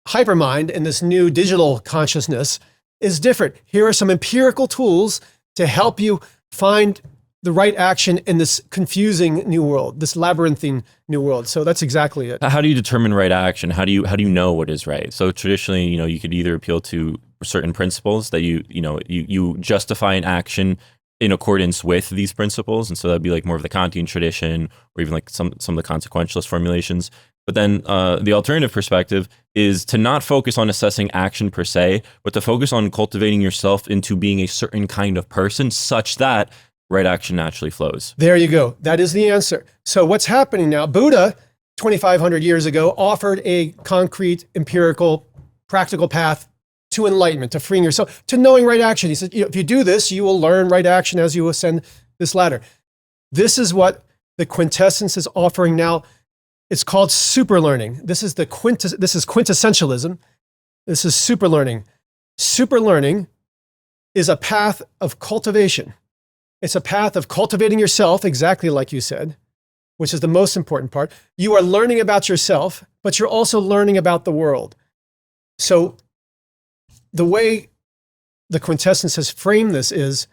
hypermind, in this new digital consciousness is different. Here are some empirical tools to help you find the right action in this confusing new world, this labyrinthine new world. So that's exactly it. How do you determine right action? How do you know what is right? So traditionally, you could either appeal to certain principles that you justify an action in accordance with these principles, and so that'd be like more of the Kantian tradition, or even like some of the consequentialist formulations. But then the alternative perspective is to not focus on assessing action per se, but to focus on cultivating yourself into being a certain kind of person such that right action naturally flows. There you go. That is the answer. So what's happening now? Buddha, 2,500 years ago, offered a concrete, empirical, practical path to enlightenment, to freeing yourself, to knowing right action. He said, if you do this, you will learn right action as you ascend this ladder. This is what the quintessence is offering now. It's called super learning. This is quintessentialism. This is super learning. Super learning is a path of cultivation. It's a path of cultivating yourself, exactly like you said, which is the most important part. You are learning about yourself, but you're also learning about the world. So the way the quintessence has framed this is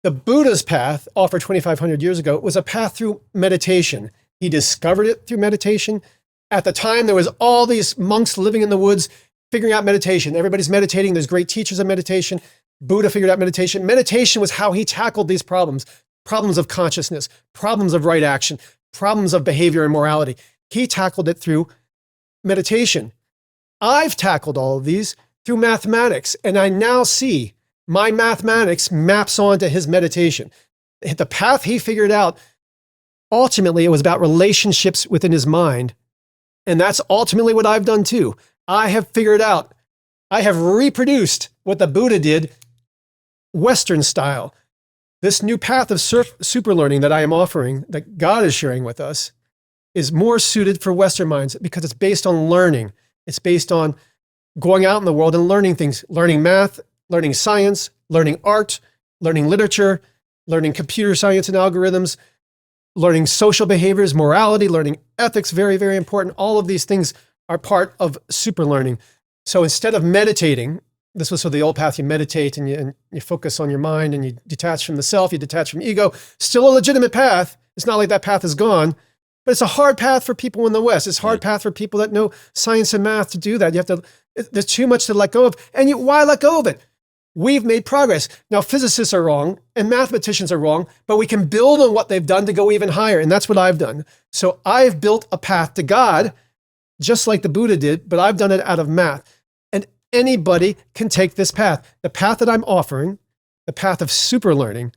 the Buddha's path, offered 2,500 years ago, was a path through meditation. He discovered it through meditation. At the time, there was all these monks living in the woods figuring out meditation. Everybody's meditating. There's great teachers of meditation. Buddha figured out meditation. Meditation was how he tackled these problems of consciousness, problems of right action, problems of behavior and morality. He tackled it through meditation. I've tackled all of these through mathematics, and I now see my mathematics maps onto his meditation. The path he figured out, ultimately, it was about relationships within his mind. And that's ultimately what I've done too. I have figured out, I have reproduced what the Buddha did, Western style. This new path of super learning that I am offering, that God is sharing with us, is more suited for Western minds because it's based on learning. It's based on going out in the world and learning things, learning math, learning science, learning art, learning literature, learning computer science and algorithms, learning social behaviors, morality, learning ethics, very, very important. All of these things are part of super learning. So instead of meditating, this was so the old path, you meditate and you focus on your mind and you detach from the self, you detach from ego. Still a legitimate path. It's not like that path is gone, but it's a hard path for people in the West. It's a hard path for people that know science and math to do that. You have to, there's too much to let go of. And why let go of it? We've made progress. Now, physicists are wrong and mathematicians are wrong, but we can build on what they've done to go even higher. And that's what I've done. So I've built a path to God, just like the Buddha did, but I've done it out of math. And anybody can take this path. The path that I'm offering, the path of super learning,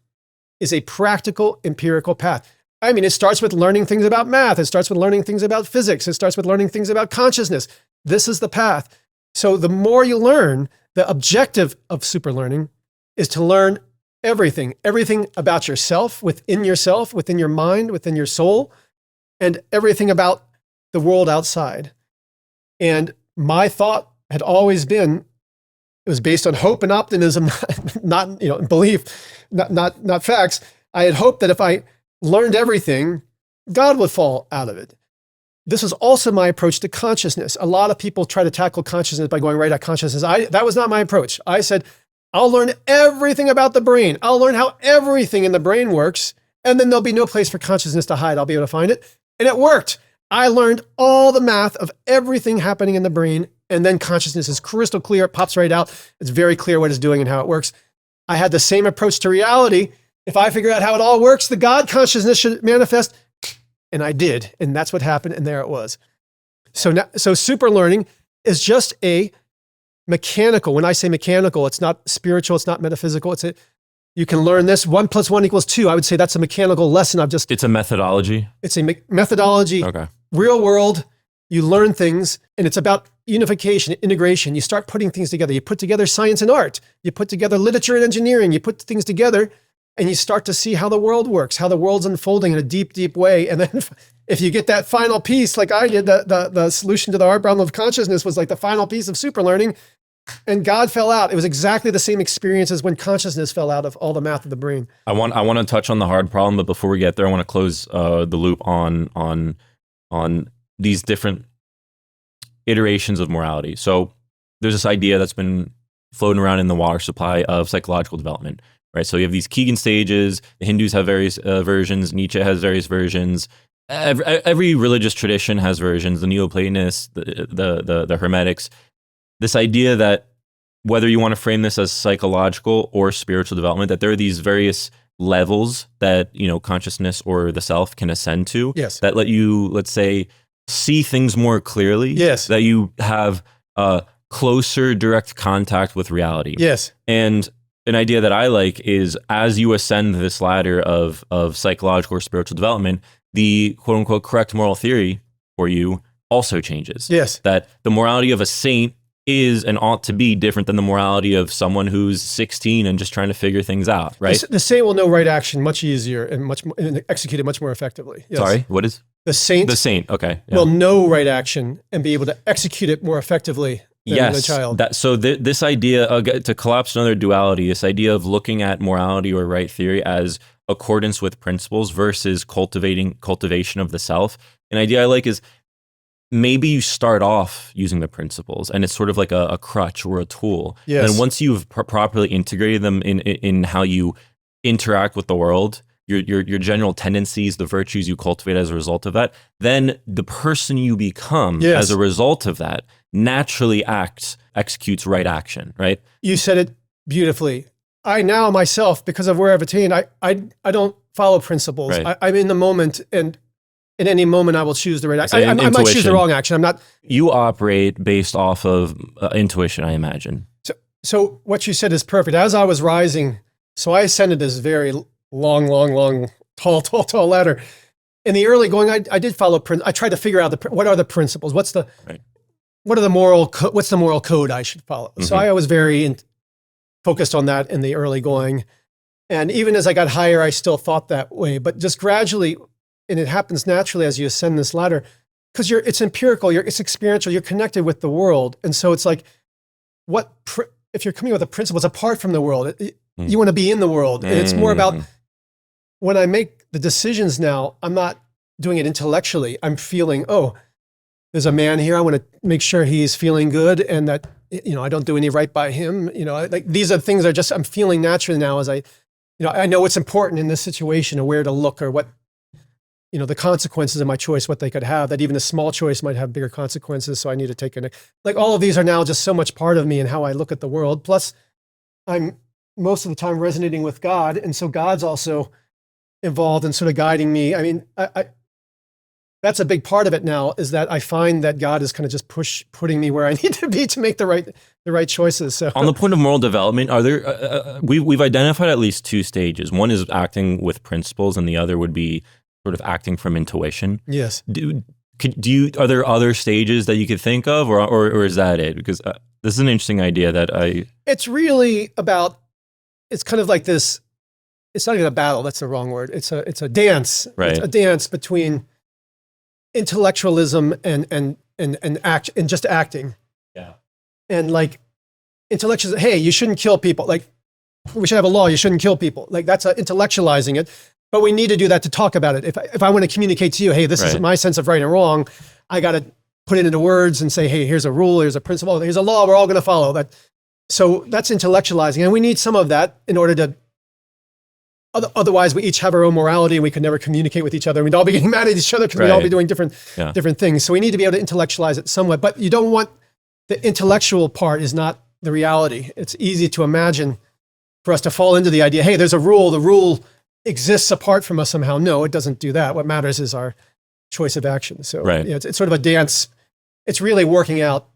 is a practical, empirical path. I mean, it starts with learning things about math. It starts with learning things about physics. It starts with learning things about consciousness. This is the path. So the more you learn, the objective of super learning is to learn everything about yourself, within your mind, within your soul, and everything about the world outside. And my thought had always been, it was based on hope and optimism, not belief, not facts. I had hoped that if I learned everything, God would fall out of it. This was also my approach to consciousness. A lot of people try to tackle consciousness by going right at consciousness. That was not my approach. I said, I'll learn everything about the brain. I'll learn how everything in the brain works, and then there'll be no place for consciousness to hide. I'll be able to find it. And it worked. I learned all the math of everything happening in the brain, and then consciousness is crystal clear. It pops right out. It's very clear what it's doing and how it works. I had the same approach to reality. If I figure out how it all works, the God consciousness should manifest. And I did. And that's what happened. And there it was. So super learning is just a mechanical. When I say mechanical, it's not spiritual. It's not metaphysical. You can learn this. 1 + 1 = 2. I would say that's a mechanical lesson. It's a methodology. It's a methodology. Okay. Real world. You learn things, and it's about unification, integration. You start putting things together. You put together science and art. You put together literature and engineering. You put things together, and you start to see how the world works, how the world's unfolding in a deep, deep way. And then if you get that final piece, like I did, the solution to the hard problem of consciousness was like the final piece of super learning, and God fell out. It was exactly the same experience as when consciousness fell out of all the math of the brain. I want to touch on the hard problem, but before we get there, I want to close the loop on these different iterations of morality. So there's this idea that's been floating around in the water supply of psychological development, right? So you have these Keegan stages. The Hindus have various versions. Nietzsche has various versions. Every religious tradition has versions. The Neoplatonists, the Hermetics. This idea that whether you want to frame this as psychological or spiritual development, that there are these various levels that consciousness or the self can ascend to. Yes. That let you, let's say, see things more clearly. Yes. That you have closer direct contact with reality. Yes. And an idea that I like is as you ascend this ladder of psychological or spiritual development, the quote unquote correct moral theory for you also changes. Yes. That the morality of a saint is and ought to be different than the morality of someone who's 16 and just trying to figure things out, right? The saint will know right action much easier and execute it much more effectively. Yes. Sorry, what is? The saint okay. Yeah. will know right action and be able to execute it more effectively than the child. This idea, to collapse another duality, this idea of looking at morality or right theory as accordance with principles versus cultivation of the self. An idea I like is maybe you start off using the principles and it's sort of like a crutch or a tool. Yes. And once you've properly integrated them in how you interact with the world, your general tendencies, the virtues you cultivate as a result of that, then the person you become as a result of that naturally executes right action, right? You said it beautifully. I now myself, because of where I've attained, I don't follow principles. Right. I'm in the moment, and in any moment I will choose the right action. I might choose the wrong action. I'm not. You operate based off of intuition, I imagine. So what you said is perfect. As I was rising, so I ascended this very long, tall ladder. In the early going, I did follow. I tried to figure out what are the principles. What's the moral code I should follow? So I was very focused on that in the early going. And even as I got higher, I still thought that way. But just gradually, and it happens naturally as you ascend this ladder, because it's empirical, it's experiential, you're connected with the world. And so it's like, if you're coming with a principle, it's apart from the world. You want to be in the world. And it's more about, when I make the decisions now, I'm not doing it intellectually. I'm feeling, oh, there's a man here. I want to make sure he's feeling good and that, I don't do any right by him. Like these are things I'm feeling naturally now as I know what's important in this situation or where to look or what, the consequences of my choice, what they could have, that even a small choice might have bigger consequences. So I need to take like all of these are now just so much part of me and how I look at the world. Plus I'm most of the time resonating with God. And so God's also involved in sort of guiding me. I mean, that's a big part of it now, is that I find that God is kind of just putting me where I need to be to make the right choices. So on the point of moral development, are there, we've identified at least two stages. One is acting with principles and the other would be sort of acting from intuition. Yes. Are there other stages that you could think of or is that it? Because this is an interesting idea that it's really about, it's kind of like this, it's not even a battle, that's the wrong word. It's a dance. Right. It's a dance between intellectualism and just acting. Yeah. And like intellectualism, hey, you shouldn't kill people. Like we should have a law, you shouldn't kill people. Like that's intellectualizing it. But we need to do that to talk about it. If I want to communicate to you, hey, this is my sense of right and wrong, I got to put it into words and say, hey, here's a rule, here's a principle, here's a law, we're all going to follow that. So that's intellectualizing. And we need some of that in order to, otherwise we each have our own morality and we could never communicate with each other. We'd all be getting mad at each other because we'd all be doing different things. So we need to be able to intellectualize it somewhat, but you don't want, the intellectual part is not the reality. It's easy to imagine for us to fall into the idea, hey, there's a rule, the rule exists apart from us somehow. No, it doesn't do that. What matters is our choice of action. So it's sort of a dance. It's really working out.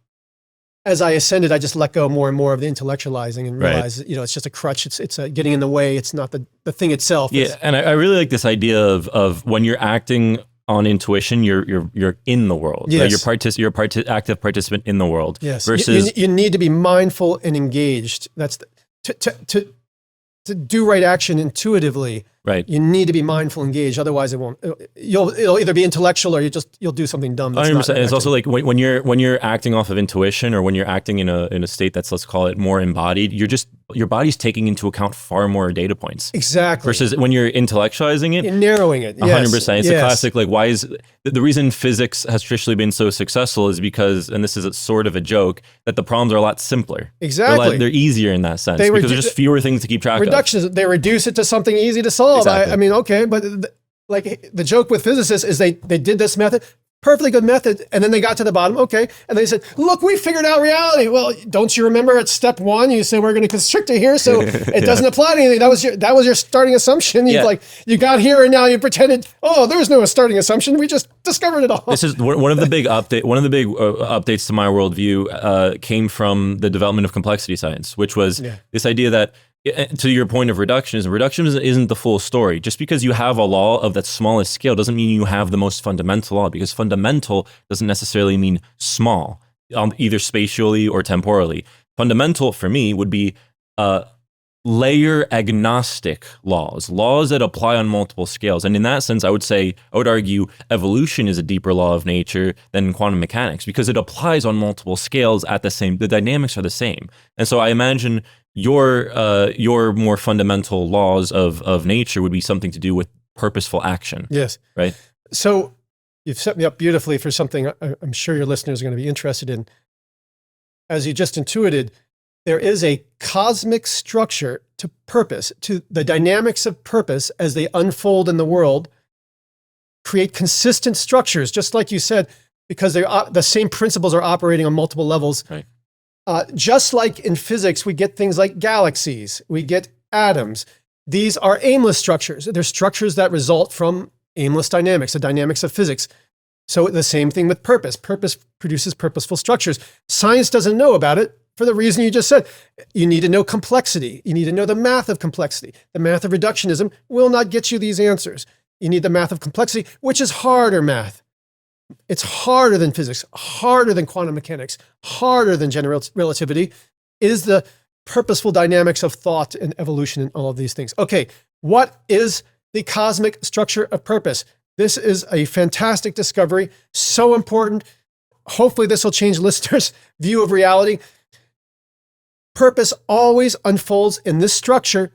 As I ascended, I just let go more and more of the intellectualizing and realize, it's just a crutch. It's getting in the way. It's not the thing itself. Yeah, and I really like this idea of when you're acting on intuition, you're in the world. Yes. Right? You're active participant in the world. Yes. Versus you need to be mindful and engaged. That's to do right action intuitively. Right. You need to be mindful, engaged. Otherwise, it'll either be intellectual or you'll do something dumb. 100%. It's also like when you're acting off of intuition or when you're acting in a state that's, let's call it, more embodied, your body's taking into account far more data points. Exactly. Versus when you're intellectualizing it, you're narrowing it. 100%. It's a classic, like, why is the reason physics has traditionally been so successful is because, and this is a sort of a joke, that the problems are a lot simpler. Exactly. They're easier in that sense because there's just fewer things to keep track of. Reductions, they reduce it to something easy to solve. Exactly. I mean, okay, but like the joke with physicists is they did this method, perfectly good method, and then they got to the bottom, okay, and they said, look, we figured out reality. Well, don't you remember at step one, you said we're going to constrict it here, so it doesn't apply to anything. That was your starting assumption. You got here and now you pretended, oh, there's no starting assumption. We just discovered it all. This is one of the big updates to my worldview came from the development of complexity science, which was this idea that, to your point of reductionism isn't the full story. Just because you have a law of that smallest scale doesn't mean you have the most fundamental law, because fundamental doesn't necessarily mean small, either spatially or temporally. Fundamental for me would be layer agnostic laws that apply on multiple scales. And in that sense, I would argue evolution is a deeper law of nature than quantum mechanics because it applies on multiple scales the dynamics are the same. And so I imagine your more fundamental laws of nature would be something to do with purposeful action. Yes. Right. So you've set me up beautifully for something I'm sure your listeners are going to be interested in. As you just intuited, there is a cosmic structure to purpose, to the dynamics of purpose as they unfold in the world, create consistent structures, just like you said, because the same principles are operating on multiple levels. Right. Just like in physics, we get things like galaxies, we get atoms. These are aimless structures. They're structures that result from aimless dynamics, the dynamics of physics. So the same thing with purpose. Purpose produces purposeful structures. Science doesn't know about it for the reason you just said. You need to know complexity. You need to know the math of complexity. The math of reductionism will not get you these answers. You need the math of complexity, which is harder math. It's harder than physics, harder than quantum mechanics, harder than general relativity. It is the purposeful dynamics of thought and evolution and all of these things. Okay, what is the cosmic structure of purpose? This is a fantastic discovery, so important. Hopefully this will change listeners' view of reality. Purpose always unfolds in this structure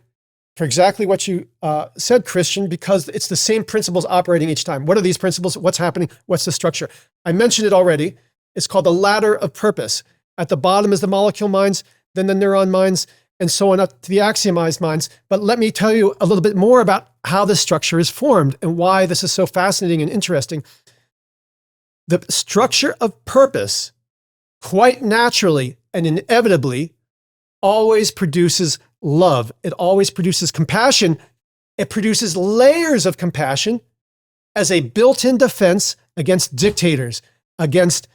for exactly what you said, Christian, because it's the same principles operating each time. What are these principles? What's happening? What's the structure? I mentioned it already. It's called the ladder of purpose. At the bottom is the molecule minds, then the neuron minds, and so on up to the axiomized minds. But let me tell you a little bit more about how this structure is formed and why this is so fascinating and interesting. The structure of purpose, quite naturally and inevitably, always produces love. It always produces compassion. It produces layers of compassion as a built-in defense against dictators, against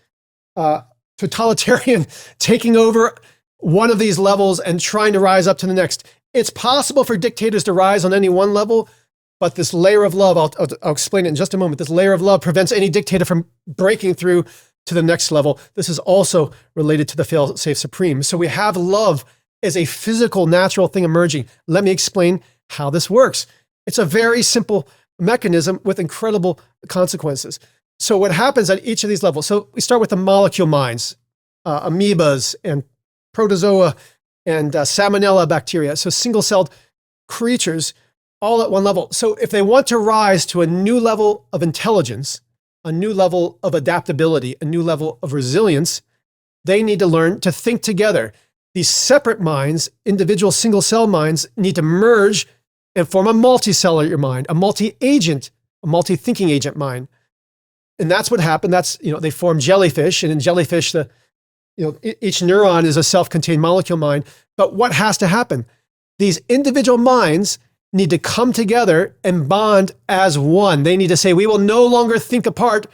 totalitarian taking over one of these levels and trying to rise up to the next. It's possible for dictators to rise on any one level, but this layer of love, I'll explain it in just a moment, this layer of love prevents any dictator from breaking through to the next level. This is also related to the fail-safe supreme. So we have love as a physical, natural thing emerging. Let me explain how this works. It's a very simple mechanism with incredible consequences. So what happens at each of these levels? So we start with the molecule minds, amoebas and protozoa and salmonella bacteria. So single-celled creatures all at one level. So if they want to rise to a new level of intelligence, a new level of adaptability, a new level of resilience, they need to learn to think together. These separate minds, individual single-cell minds, need to merge and form a multicellular mind, a multi-agent, a multi-thinking agent mind. And that's what happened. That's, they form jellyfish, and in jellyfish, each neuron is a self-contained molecule mind. But what has to happen? These individual minds need to come together and bond as one. They need to say, we will no longer think apart.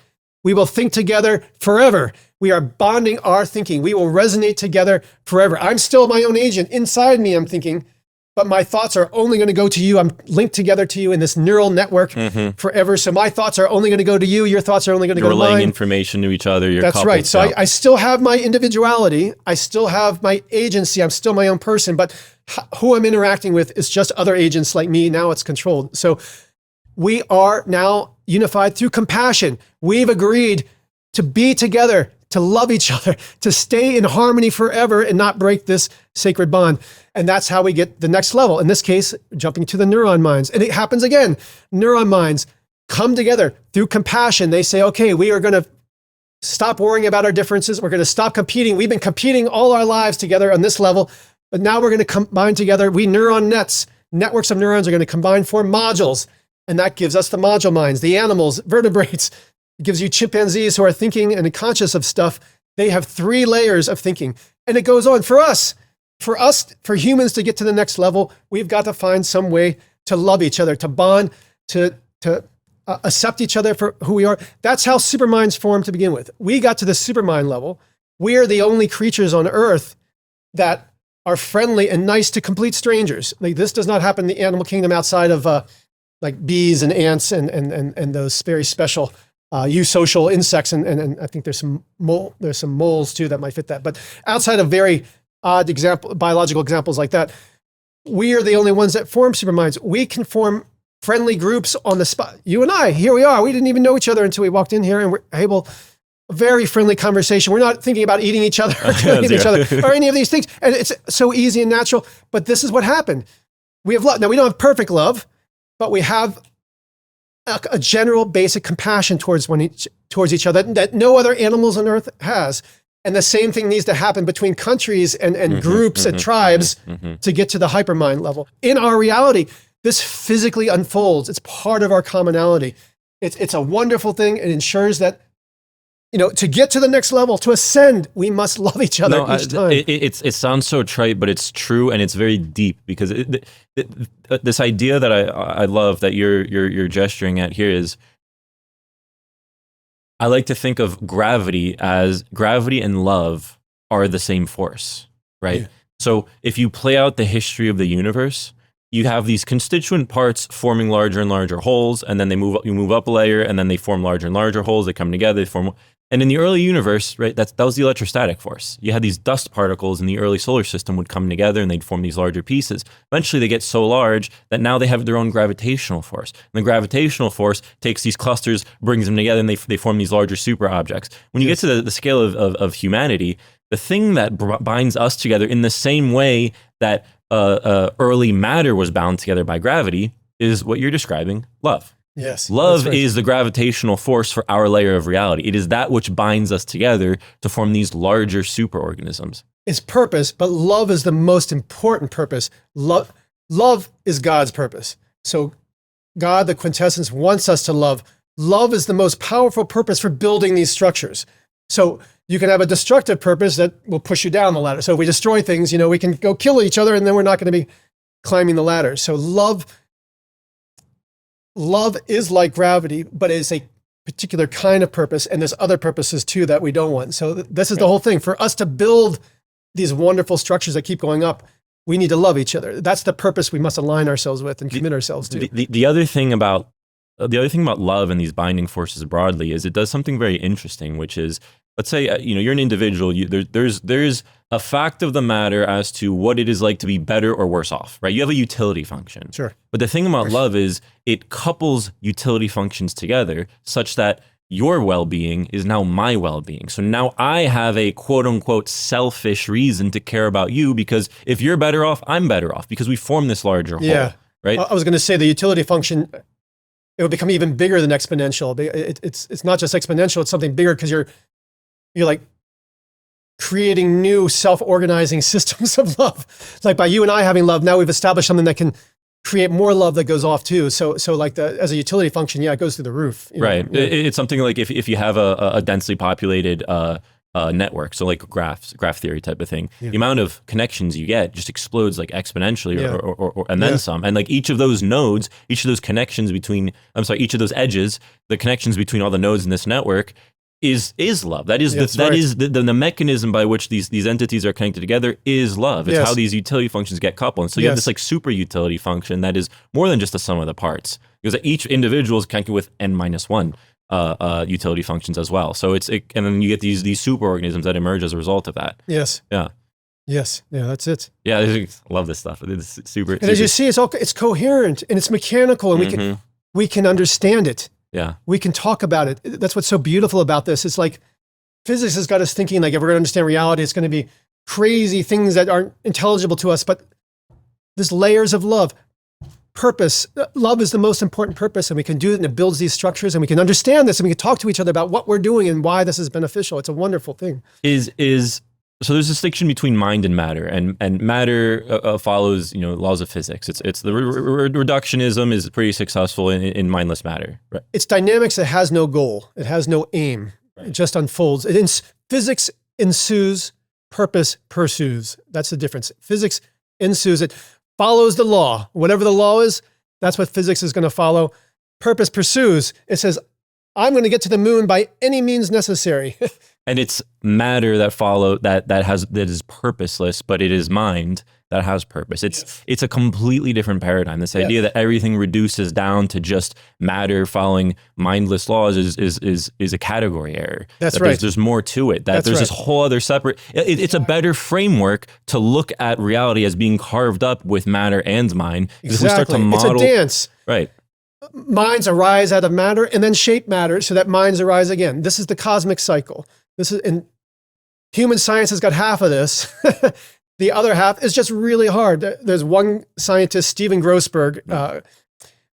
We will think together forever. We are bonding our thinking. We will resonate together forever. I'm still my own agent. Inside me, I'm thinking, but my thoughts are only going to go to you. I'm linked together to you in this neural network forever. So my thoughts are only going to go to you. Your thoughts are only going to go to mine. You're relaying information to each other. That's right. So I still have my individuality. I still have my agency. I'm still my own person, but who I'm interacting with is just other agents like me. Now it's controlled. So we are now unified through compassion. We've agreed to be together, to love each other, to stay in harmony forever and not break this sacred bond. And that's how we get the next level. In this case, jumping to the neuron minds. And it happens again. Neuron minds come together through compassion. They say, okay, we are going to stop worrying about our differences. We're going to stop competing. We've been competing all our lives together on this level, but now we're going to combine together. Networks of neurons are going to combine, form modules. And that gives us the module minds, the animals, vertebrates. It gives you chimpanzees who are thinking and conscious of stuff. They have 3 layers of thinking. And it goes on. For humans to get to the next level, we've got to find some way to love each other, to bond, to accept each other for who we are. That's how superminds formed to begin with. We got to the supermind level. We are the only creatures on Earth that are friendly and nice to complete strangers. Like, this does not happen in the animal kingdom outside of like bees and ants and those very special eusocial insects, and I think there's some moles too that might fit that. But outside of very odd biological examples like that, we are the only ones that form superminds. We can form friendly groups on the spot. You and I, here we are. We didn't even know each other until we walked in here, and we're able very friendly conversation. We're not thinking about eating each other or killing each other or any of these things. And it's so easy and natural. But this is what happened. We have love. Now, we don't have perfect love, but we have a general basic compassion towards each other that no other animals on earth has. And the same thing needs to happen between countries and groups and tribes to get to the hypermind level. In our reality, this physically unfolds. It's part of our commonality. It's a wonderful thing. It ensures that, to get to the next level, to ascend, we must love each other each time. It sounds so trite, but it's true, and it's very deep, because this idea that I love that you're gesturing at here is, I like to think of gravity as gravity and love are the same force, right? Yeah. So if you play out the history of the universe, you have these constituent parts forming larger and larger holes, and then you move up a layer, and then they form larger and larger holes. They come together, they form. And in the early universe, right, that was the electrostatic force. You had these dust particles in the early solar system would come together and they'd form these larger pieces. Eventually they get so large that now they have their own gravitational force. And the gravitational force takes these clusters, brings them together, and they form these larger super objects. When you get to the scale of humanity, the thing that binds us together in the same way that early matter was bound together by gravity is what you're describing, love. Yes. Love is the gravitational force for our layer of reality. It is that which binds us together to form these larger superorganisms. It's purpose, but love is the most important purpose. Love is God's purpose. So God, the quintessence, wants us to love. Love is the most powerful purpose for building these structures. So you can have a destructive purpose that will push you down the ladder. So if we destroy things, we can go kill each other, and then we're not going to be climbing the ladder. So love is like gravity, but it's a particular kind of purpose, and there's other purposes too that we don't want. So this is the whole thing. For us to build these wonderful structures that keep going up, we need to love each other. That's the purpose we must align ourselves with and commit ourselves to. The other thing about love and these binding forces broadly is it does something very interesting, which is, let's say you're an individual. There's a fact of the matter as to what it is like to be better or worse off, right? You have a utility function. Sure. But the thing about love is it couples utility functions together such that your well-being is now my well-being. So now I have a quote-unquote selfish reason to care about you, because if you're better off, I'm better off, because we form this larger whole, right? I was going to say the utility function, it would become even bigger than exponential. It's not just exponential, it's something bigger, because you're like creating new self-organizing systems of love. It's like by you and I having love, now we've established something that can create more love that goes off too. So like as a utility function, it goes through the roof. Right. It's something like if you have a densely populated network, so like graph theory type of thing, the amount of connections you get just explodes like exponentially or and then some. And like each of those nodes, each of those connections between, each of those edges, the connections between all the nodes in this network is love. That is the mechanism by which these entities are connected together is love. It's how these utility functions get coupled. And so you have this like super utility function that is more than just the sum of the parts, because each individual is connected with n-1 utility functions as well. So and then you get these superorganisms that emerge as a result of that. Yes. Yeah. Yes. Yeah, that's it. Yeah, I love this stuff. It's super. And as you see, it's coherent and it's mechanical, and we can understand it. Yeah. We can talk about it. That's what's so beautiful about this. It's like physics has got us thinking like if we're going to understand reality, it's going to be crazy things that aren't intelligible to us, but there's layers of love. Purpose. Love is the most important purpose, and we can do it, and it builds these structures, and we can understand this, and we can talk to each other about what we're doing and why this is beneficial. It's a wonderful thing. So there's a distinction between mind and matter, and matter follows laws of physics. It's the reductionism is pretty successful in mindless matter. Right? It's dynamics that has no goal. It has no aim. Right. It just unfolds. Physics ensues, purpose pursues. That's the difference. Physics ensues. It follows the law. Whatever the law is, that's what physics is going to follow. Purpose pursues. It says, I'm going to get to the moon by any means necessary. And it's matter that is purposeless, but it is mind that has purpose. It's a completely different paradigm. This idea that everything reduces down to just matter following mindless laws is a category error. That's right. There's more to it. There's this whole other separate. It's a better framework to look at reality as being carved up with matter and mind. Exactly. If we start to model, it's a dance. Right. minds arise out of matter and then shape matter so that minds arise again. This is the cosmic cycle. And human science has got half of this. The other half is just really hard. There's one scientist, Steven Grossberg,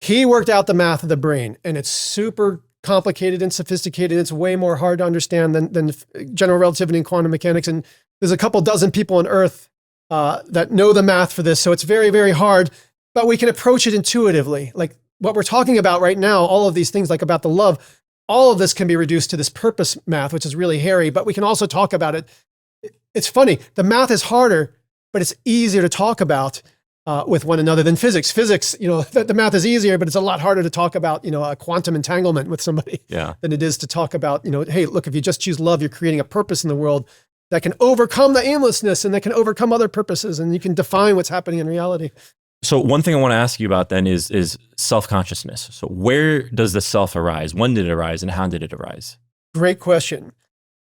he worked out the math of the brain, and it's super complicated and sophisticated. It's way more hard to understand than general relativity and quantum mechanics. And there's a couple dozen people on Earth that know the math for this. So it's very, very hard, but we can approach it intuitively. Like what we're talking about right now, all of these things like about the love, all of this can be reduced to this purpose math, which is really hairy, but we can also talk about it. It's funny. The math is harder, but it's easier to talk about with one another than physics. Physics, the math is easier, but it's a lot harder to talk about, a quantum entanglement with somebody than it is to talk about, hey, look, if you just choose love, you're creating a purpose in the world that can overcome the aimlessness and that can overcome other purposes, and you can define what's happening in reality. So one thing I want to ask you about then is self-consciousness. So where does the self arise? When did it arise and how did it arise? Great question.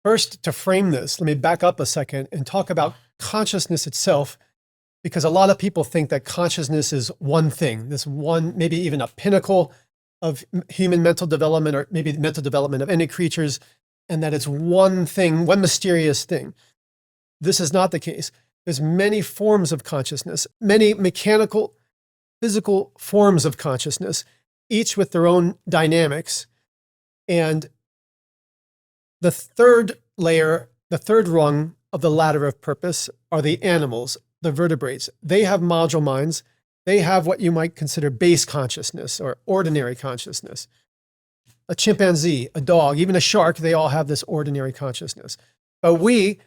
First, to frame this, let me back up a second and talk about consciousness itself, because a lot of people think that consciousness is one thing, this one, maybe even a pinnacle of human mental development, or maybe mental development of any creatures, and that it's one thing, one mysterious thing. This is not the case. There's many forms of consciousness, many mechanical, physical forms of consciousness, each with their own dynamics. And the third layer, the third rung of the ladder of purpose are the animals, the vertebrates. They have module minds. They have what you might consider base consciousness or ordinary consciousness. A chimpanzee, a dog, even a shark, they all have this ordinary consciousness. But we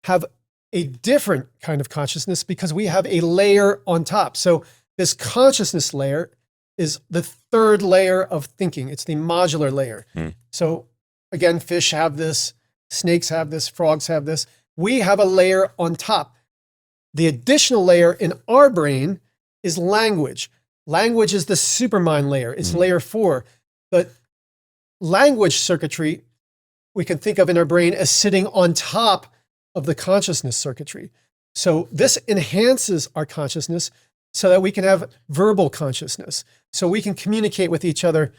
have a different kind of consciousness because we have a layer on top. So this consciousness layer is the third layer of thinking. It's the modular layer. So again, fish have this, snakes have this, frogs have this. We have a layer on top. The additional layer in our brain is language. Language is the supermind layer. It's layer 4. But language circuitry, we can think of in our brain as sitting on top of the consciousness circuitry. So this enhances our consciousness so that we can have verbal consciousness. So we can communicate with each other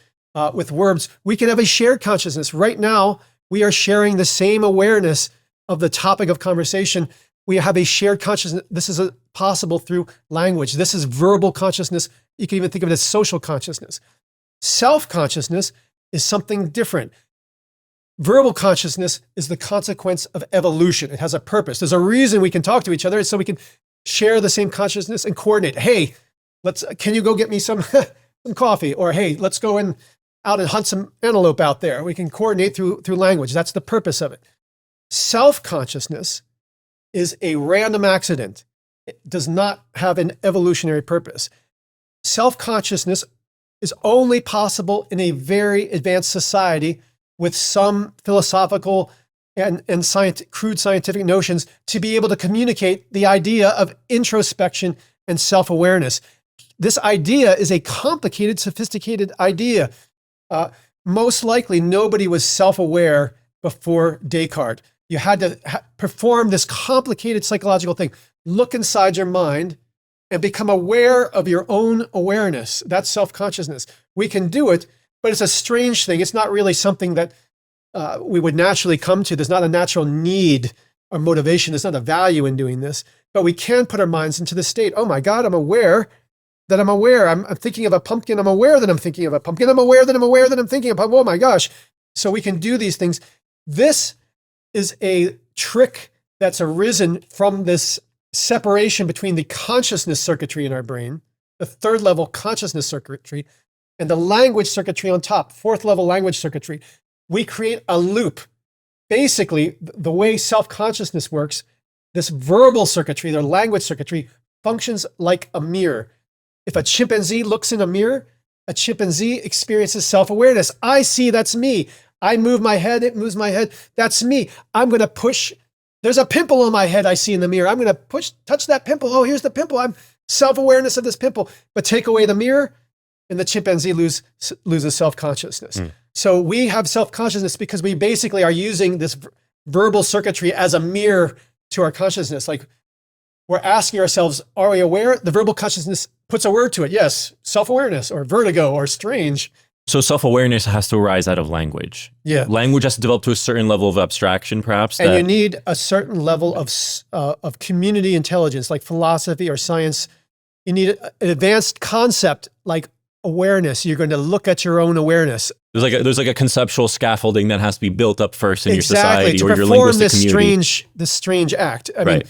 with words. We can have a shared consciousness. Right now, we are sharing the same awareness of the topic of conversation. We have a shared consciousness. This is possible through language. This is verbal consciousness. You can even think of it as social consciousness. Self-consciousness is something different. Verbal consciousness is the consequence of evolution. It has a purpose. There's a reason we can talk to each other, so we can share the same consciousness and coordinate. Hey, can you go get me some coffee? Or hey, let's go out and hunt some antelope out there. We can coordinate through language. That's the purpose of it. Self-consciousness is a random accident. It does not have an evolutionary purpose. Self-consciousness is only possible in a very advanced society with some philosophical and crude scientific notions to be able to communicate the idea of introspection and self-awareness. This idea is a complicated, sophisticated idea. Most likely, nobody was self-aware before Descartes. You had to perform this complicated psychological thing. Look inside your mind and become aware of your own awareness. That's self-consciousness. We can do it, but it's a strange thing. It's not really something that we would naturally come to. There's not a natural need or motivation. There's not a value in doing this, but we can put our minds into the state. Oh my God, I'm aware that I'm aware. I'm thinking of a pumpkin. I'm aware that I'm thinking of a pumpkin. I'm aware that I'm aware that I'm thinking of a pumpkin. Oh my gosh. So we can do these things. This is a trick that's arisen from this separation between the consciousness circuitry in our brain, the third level consciousness circuitry, and the language circuitry on top, fourth level language circuitry. We create a loop. Basically, the way self-consciousness works, this verbal circuitry, their language circuitry, functions like a mirror. If a chimpanzee looks in a mirror, a chimpanzee experiences self-awareness. I see, that's me. I move my head, it moves my head. That's me. I'm going to push. There's a pimple on my head I see in the mirror. I'm going to touch that pimple. Oh, here's the pimple. I'm self-awareness of this pimple. But take away the mirror, and the chimpanzee loses self-consciousness. So we have self-consciousness because we basically are using this verbal circuitry as a mirror to our consciousness. Like we're asking ourselves, are we aware? The verbal consciousness puts a word to it. Yes, self-awareness or vertigo or strange. So self-awareness has to arise out of language. Yeah. Language has to develop to a certain level of abstraction, perhaps. And you need a certain level of community intelligence, like philosophy or science. You need an advanced concept like awareness. You're going to look at your own awareness. There's like a conceptual scaffolding that has to be built up first in Exactly, your society to or your perform linguistic community. this strange act. I mean, Right.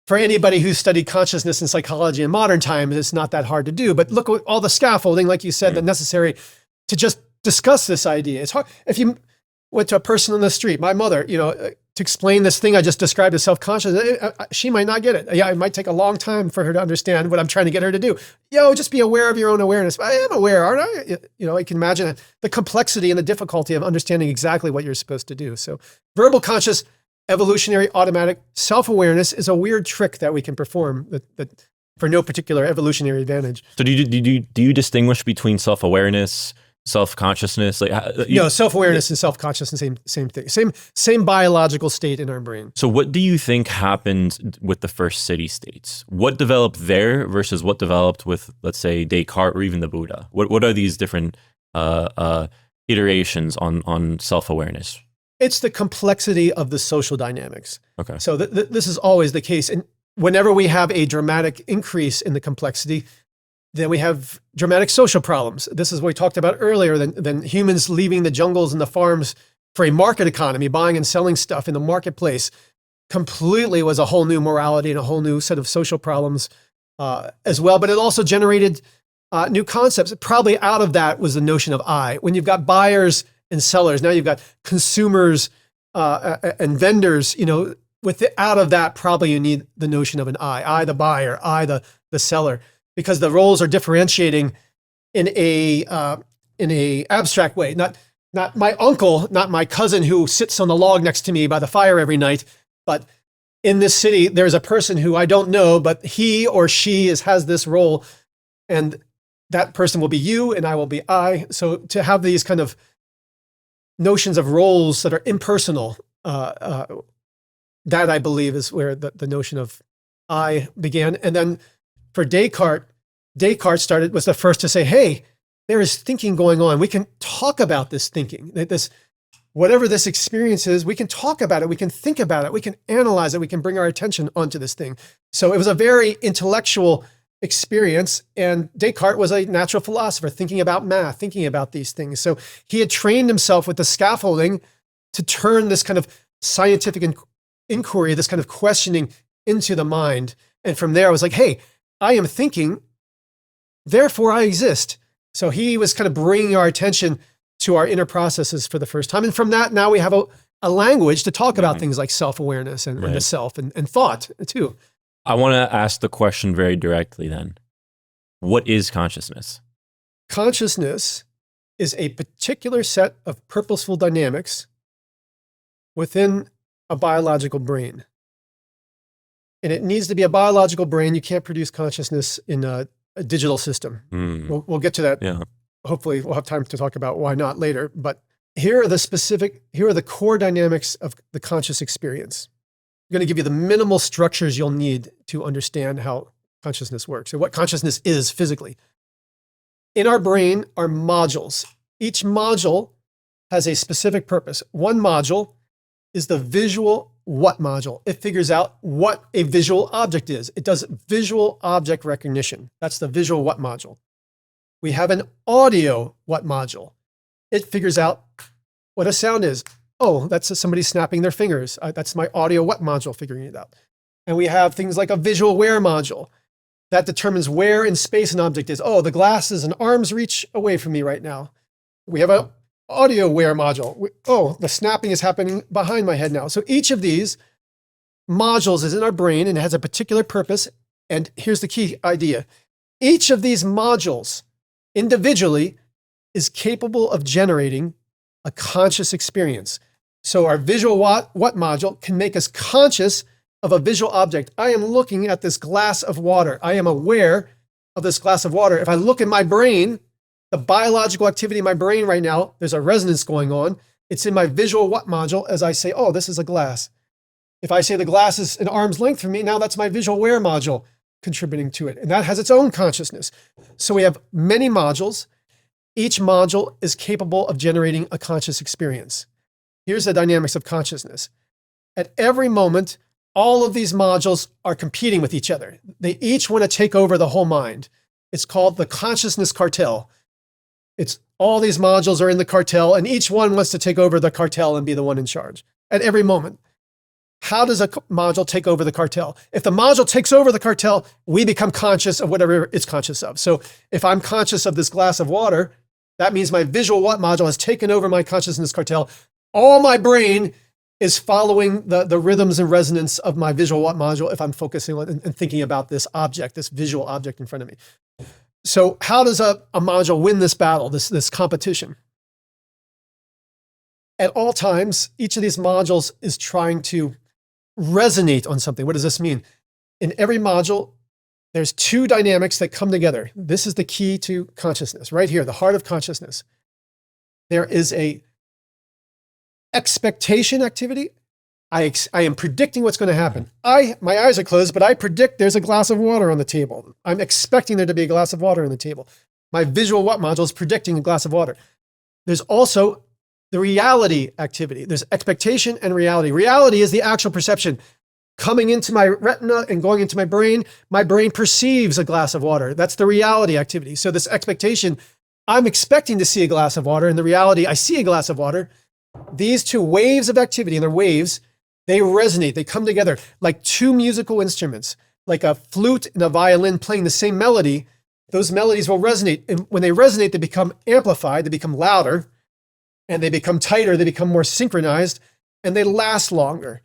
for anybody who's studied consciousness and psychology in modern times, it's not that hard to do. But look at all the scaffolding, like you said, that's necessary to just discuss this idea. It's hard. If you went to a person on the street, my mother, to explain this thing I just described as self-conscious, she might not get it. Yeah, it might take a long time for her to understand what I'm trying to get her to do. Just be aware of your own awareness. I am aware, aren't I? I can imagine the complexity and the difficulty of understanding exactly what you're supposed to do. So verbal conscious, evolutionary, automatic self-awareness is a weird trick that we can perform that for no particular evolutionary advantage. So do you distinguish between self-awareness, self-consciousness? Self-awareness and self-consciousness, same thing. Same biological state in our brain. So what do you think happened with the first city states? What developed there versus what developed with, let's say, Descartes or even the Buddha? What are these different iterations on self-awareness? It's the complexity of the social dynamics. Okay. So this is always the case. And whenever we have a dramatic increase in the complexity, then we have dramatic social problems. This is what we talked about earlier, than humans leaving the jungles and the farms for a market economy, buying and selling stuff in the marketplace, completely was a whole new morality and a whole new set of social problems as well. But it also generated new concepts. Probably out of that was the notion of I. When you've got buyers and sellers, now you've got consumers and vendors, out of that, probably you need the notion of an I the buyer, I the seller, because the roles are differentiating in a abstract way. Not my uncle, not my cousin who sits on the log next to me by the fire every night, but in this city, there's a person who I don't know, but he or she has this role, and that person will be you and I will be I. So to have these kind of notions of roles that are impersonal, that I believe is where the notion of I began. And then for Descartes was the first to say, hey, there is thinking going on. We can talk about this thinking, whatever this experience is, we can talk about it. We can think about it. We can analyze it. We can bring our attention onto this thing. So it was a very intellectual experience. And Descartes was a natural philosopher thinking about math, thinking about these things. So he had trained himself with the scaffolding to turn this kind of scientific inquiry, this kind of questioning into the mind. And from there, I was like, hey, I am thinking, therefore I exist. So he was kind of bringing our attention to our inner processes for the first time. And from that, now we have a language to talk about things like self-awareness and the self and thought too. I want to ask the question very directly then. What is consciousness? Consciousness is a particular set of purposeful dynamics within a biological brain. And it needs to be a biological brain. You can't produce consciousness in a digital system. We'll get to that. Yeah. Hopefully we'll have time to talk about why not later. But here are the core dynamics of the conscious experience. I'm going to give you the minimal structures you'll need to understand how consciousness works and what consciousness is physically. In our brain are modules. Each module has a specific purpose. One module is the visual what module. It figures out what a visual object is. It does visual object recognition. That's the visual what module. We have an audio what module. It figures out what a sound is. Oh, that's somebody snapping their fingers. That's my audio what module figuring it out. And we have things like a visual where module that determines where in space an object is. Oh, the glass is an arm's reach away from me right now. We have an audio where module. The snapping is happening behind my head now. So each of these modules is in our brain and it has a particular purpose. And here's the key idea. Each of these modules individually is capable of generating a conscious experience. So our visual what module can make us conscious of a visual object. I am looking at this glass of water. I am aware of this glass of water. If I look at my brain, the biological activity in my brain right now, there's a resonance going on. It's in my visual what module as I say, oh, this is a glass. If I say the glass is an arm's length from me, now that's my visual where module. contributing to it. And that has its own consciousness. So we have many modules. Each module is capable of generating a conscious experience. Here's the dynamics of consciousness. At every moment, all of these modules are competing with each other. They each want to take over the whole mind. It's called the consciousness cartel. It's all these modules are in the cartel, and each one wants to take over the cartel and be the one in charge at every moment. How does a module take over the cartel? If the module takes over the cartel, we become conscious of whatever it's conscious of. So if I'm conscious of this glass of water, that means my visual what module has taken over my consciousness cartel. All my brain is following the rhythms and resonance of my visual what module if I'm focusing on and thinking about this object, this visual object in front of me. So how does a module win this battle, this competition? At all times, each of these modules is trying to resonate on something. What does this mean? In every module, there's two dynamics that come together. This is the key to consciousness, right here, the heart of consciousness. There is a expectation activity. I am predicting what's going to happen. My eyes are closed, but I predict there's a glass of water on the table. I'm expecting there to be a glass of water on the table. My visual what module is predicting a glass of water. There's also the reality activity. There's expectation and reality. Reality is the actual perception coming into my retina and going into my brain. My brain perceives a glass of water. That's the reality activity. So this expectation, I'm expecting to see a glass of water. In the reality, I see a glass of water. These two waves of activity, and they're waves, they resonate. They come together like two musical instruments, like a flute and a violin playing the same melody. Those melodies will resonate. And when they resonate, they become amplified, they become louder, and they become tighter, they become more synchronized, and they last longer.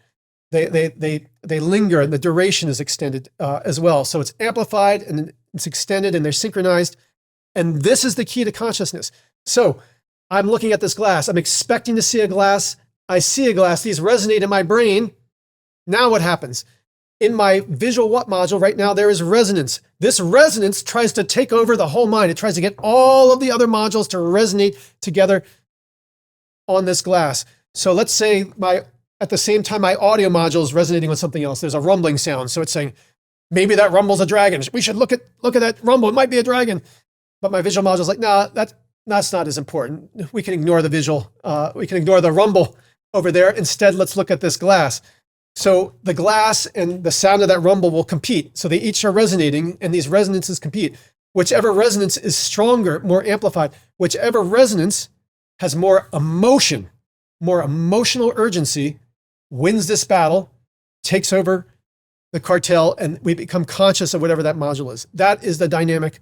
They linger, and the duration is extended as well. So it's amplified and it's extended and they're synchronized. And this is the key to consciousness. So I'm looking at this glass. I'm expecting to see a glass. I see a glass. These resonate in my brain. Now what happens? In my visual what module right now, there is resonance. This resonance tries to take over the whole mind. It tries to get all of the other modules to resonate together on this glass. So let's say at the same time, my audio module is resonating with something else. There's a rumbling sound. So it's saying, maybe that rumble's a dragon. We should look at that rumble. It might be a dragon. But my visual module is like, nah, that's not as important. We can ignore the visual. We can ignore the rumble over there. Instead, let's look at this glass. So the glass and the sound of that rumble will compete. So they each are resonating, and these resonances compete. Whichever resonance is stronger, more amplified, whichever resonance has more emotion, more emotional urgency, wins this battle, takes over the cartel, and we become conscious of whatever that module is. That is the dynamic,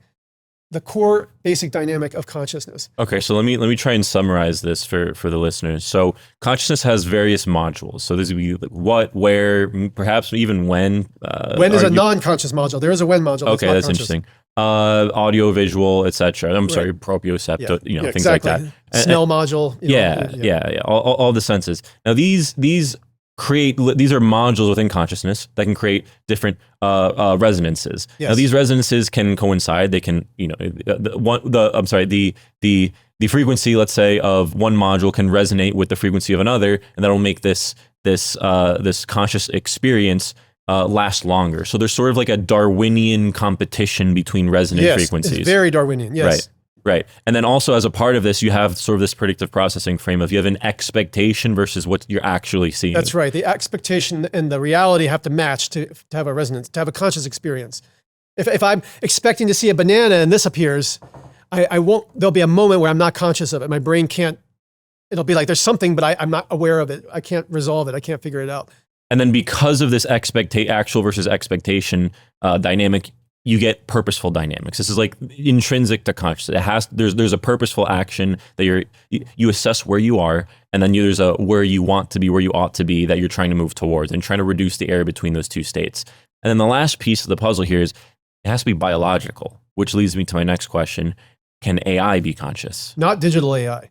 the core basic dynamic of consciousness. Okay, so let me try and summarize this for the listeners. So consciousness has various modules. So this would be like what, where, perhaps even when. When is a non-conscious module. There is a when module. Okay, that's interesting. Audio, visual, etc. I'm sorry, proprioceptor, things exactly. like that. Smell module. All the senses. Now these are modules within consciousness that can create different resonances. Yes. Now these resonances can coincide. They can, the frequency, let's say, of one module can resonate with the frequency of another, and that'll make this conscious experience last longer. So there's sort of like a Darwinian competition between resonant frequencies. It's very Darwinian. Yes. Right. And then also as a part of this, you have sort of this predictive processing frame of you have an expectation versus what you're actually seeing. That's right. The expectation and the reality have to match to have a resonance, to have a conscious experience. If I'm expecting to see a banana and this appears, there'll be a moment where I'm not conscious of it. My brain can't, it'll be like there's something, but I'm not aware of it. I can't resolve it. I can't figure it out. And then because of this actual versus expectation dynamic, you get purposeful dynamics. This is like intrinsic to consciousness. There's a purposeful action that you assess where you are, and then there's a where you want to be, where you ought to be that you're trying to move towards, and trying to reduce the error between those two states. And then the last piece of the puzzle here is it has to be biological, which leads me to my next question. Can AI be conscious? Not digital AI.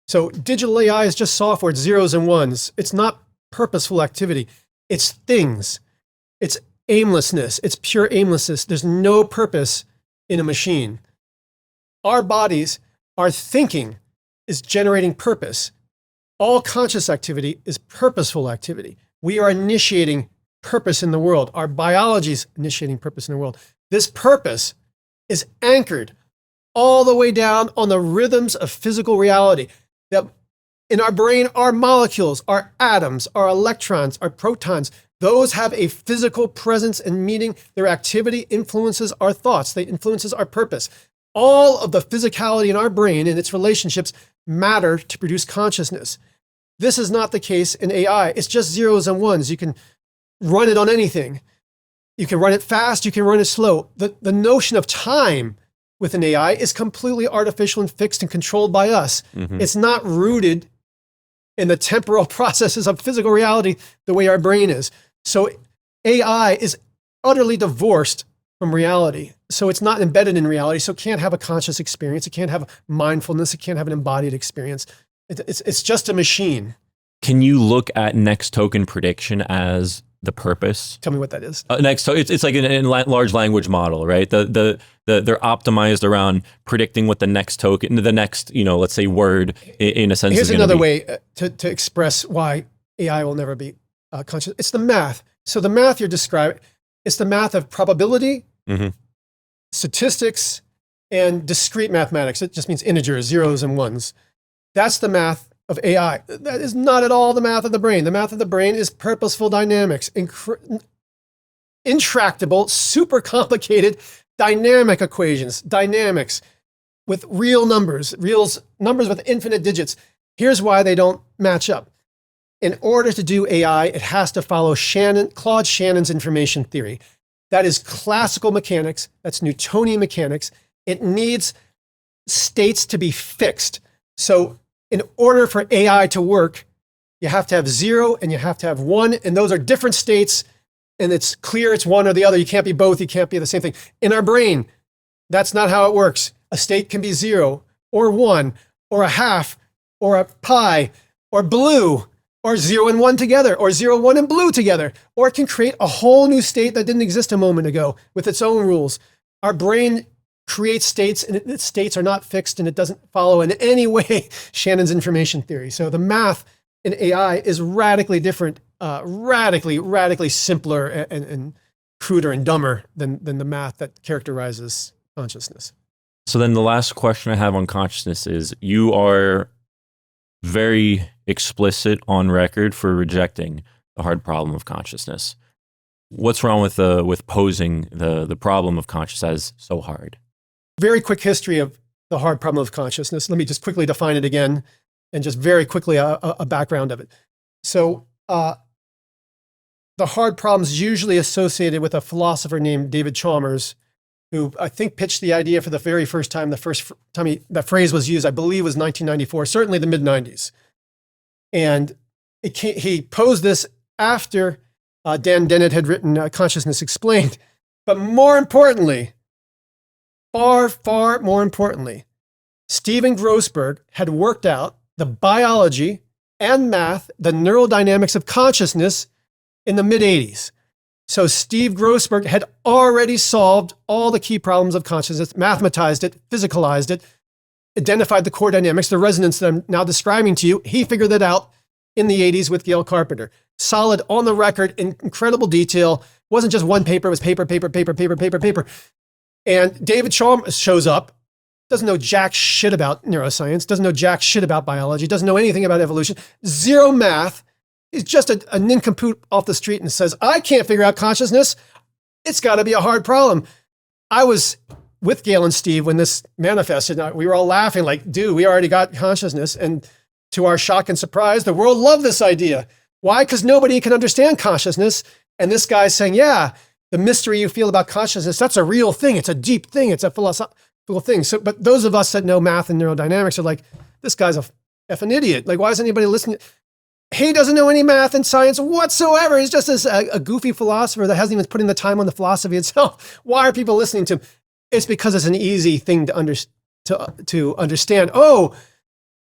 So digital AI is just software. It's zeros and ones. It's not purposeful activity. It's things. It's aimlessness. It's pure aimlessness. There's no purpose in a machine. Our bodies, our thinking is generating purpose. All conscious activity is purposeful activity. We are initiating purpose in the world. Our biology is initiating purpose in the world. This purpose is anchored all the way down on the rhythms of physical reality. That in our brain, our molecules, our atoms, our electrons, our protons, those have a physical presence and meaning. Their activity influences our thoughts. They influences our purpose. All of the physicality in our brain and its relationships matter to produce consciousness. This is not the case in AI. It's just zeros and ones. You can run it on anything. You can run it fast. You can run it slow. The notion of time with an AI is completely artificial and fixed and controlled by us. Mm-hmm. It's not rooted in the temporal processes of physical reality the way our brain is. So AI is utterly divorced from reality. So it's not embedded in reality. So it can't have a conscious experience. It can't have mindfulness. It can't have an embodied experience. It's just a machine. Can you look at next token prediction as the purpose? Tell me what that is. It's like a large language model, right? They're optimized around predicting what the next token, the next, let's say word in a sense. Here's is another be. way to express why AI will never be conscious. It's the math. So the math you're describing, it's the math of probability, Mm-hmm. statistics, and discrete mathematics. It just means integers, zeros and ones. That's the math of AI. That is not at all the math of the brain. The math of the brain is purposeful dynamics, intractable, super complicated dynamic equations, dynamics with real numbers, numbers with infinite digits. Here's why they don't match up. In order to do AI, it has to follow Claude Shannon's information theory. That is classical mechanics. That's Newtonian mechanics. It needs states to be fixed. So in order for AI to work, you have to have 0 and you have to have 1, and those are different states, and it's clear it's one or the other. You can't be both. You can't be the same thing. In our brain, that's not how it works. A state can be 0 or 1 or a half or a pi or blue or 0 and 1 together or 0, 1 and blue together, or it can create a whole new state that didn't exist a moment ago with its own rules. Our brain creates states, and its states are not fixed, and it doesn't follow in any way Shannon's information theory. So the math in AI is radically different, radically simpler and cruder and dumber than the math that characterizes consciousness. So then the last question I have on consciousness is, you are very explicit on record for rejecting the hard problem of consciousness. What's wrong with posing the problem of consciousness as so hard? Very quick history of the hard problem of consciousness. Let me just quickly define it again, and just very quickly a background of it. So the hard problem is usually associated with a philosopher named David Chalmers, who I think pitched the idea for the very first time. The first time that phrase was used, I believe, was 1994, certainly the mid-90s. And he posed this after Dan Dennett had written Consciousness Explained. But more importantly, far more importantly, Stephen Grossberg had worked out the biology and math, the neurodynamics of consciousness in the mid-80s. So Steve Grossberg had already solved all the key problems of consciousness, mathematized it, physicalized it, identified the core dynamics, the resonance that I'm now describing to you. He figured that out in the 80s with Gail Carpenter. Solid, on the record, in incredible detail. It wasn't just one paper, it was paper. And David Chalmers shows up, doesn't know jack shit about neuroscience, doesn't know jack shit about biology, doesn't know anything about evolution, zero math. He's just a nincompoop off the street and says, I can't figure out consciousness. It's got to be a hard problem. I was with Gail and Steve when this manifested. We were all laughing like, dude, we already got consciousness. And to our shock and surprise, the world loved this idea. Why? Because nobody can understand consciousness. And this guy's saying, yeah, the mystery you feel about consciousness, that's a real thing. It's a deep thing. It's a philosophical thing. So, but those of us that know math and neurodynamics are like, this guy's a effing idiot. Like, why is anybody listening? He doesn't know any math and science whatsoever. He's just a goofy philosopher that hasn't even put in the time on the philosophy itself. Why are people listening to him? It's because it's an easy thing to understand. Oh,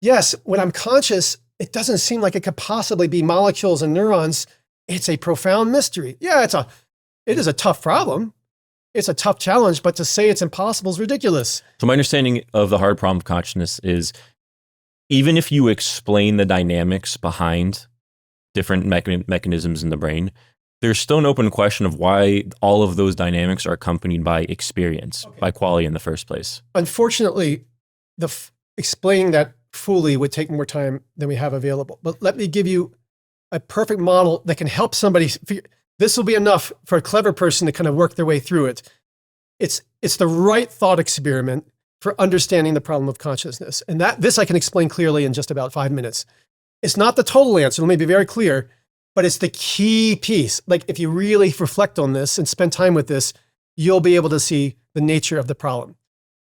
yes, when I'm conscious, it doesn't seem like it could possibly be molecules and neurons. It's a profound mystery. Yeah, it is a tough problem. It's a tough challenge, but to say it's impossible is ridiculous. So my understanding of the hard problem of consciousness is, even if you explain the dynamics behind different mechanisms in the brain, there's still an open question of why all of those dynamics are accompanied by experience, by quality in the first place. Unfortunately, explaining that fully would take more time than we have available. But let me give you a perfect model that can help somebody figure. This will be enough for a clever person to kind of work their way through it. It's the right thought experiment for understanding the problem of consciousness. And this I can explain clearly in just about 5 minutes. It's not the total answer, let me be very clear, but it's the key piece. Like if you really reflect on this and spend time with this, you'll be able to see the nature of the problem.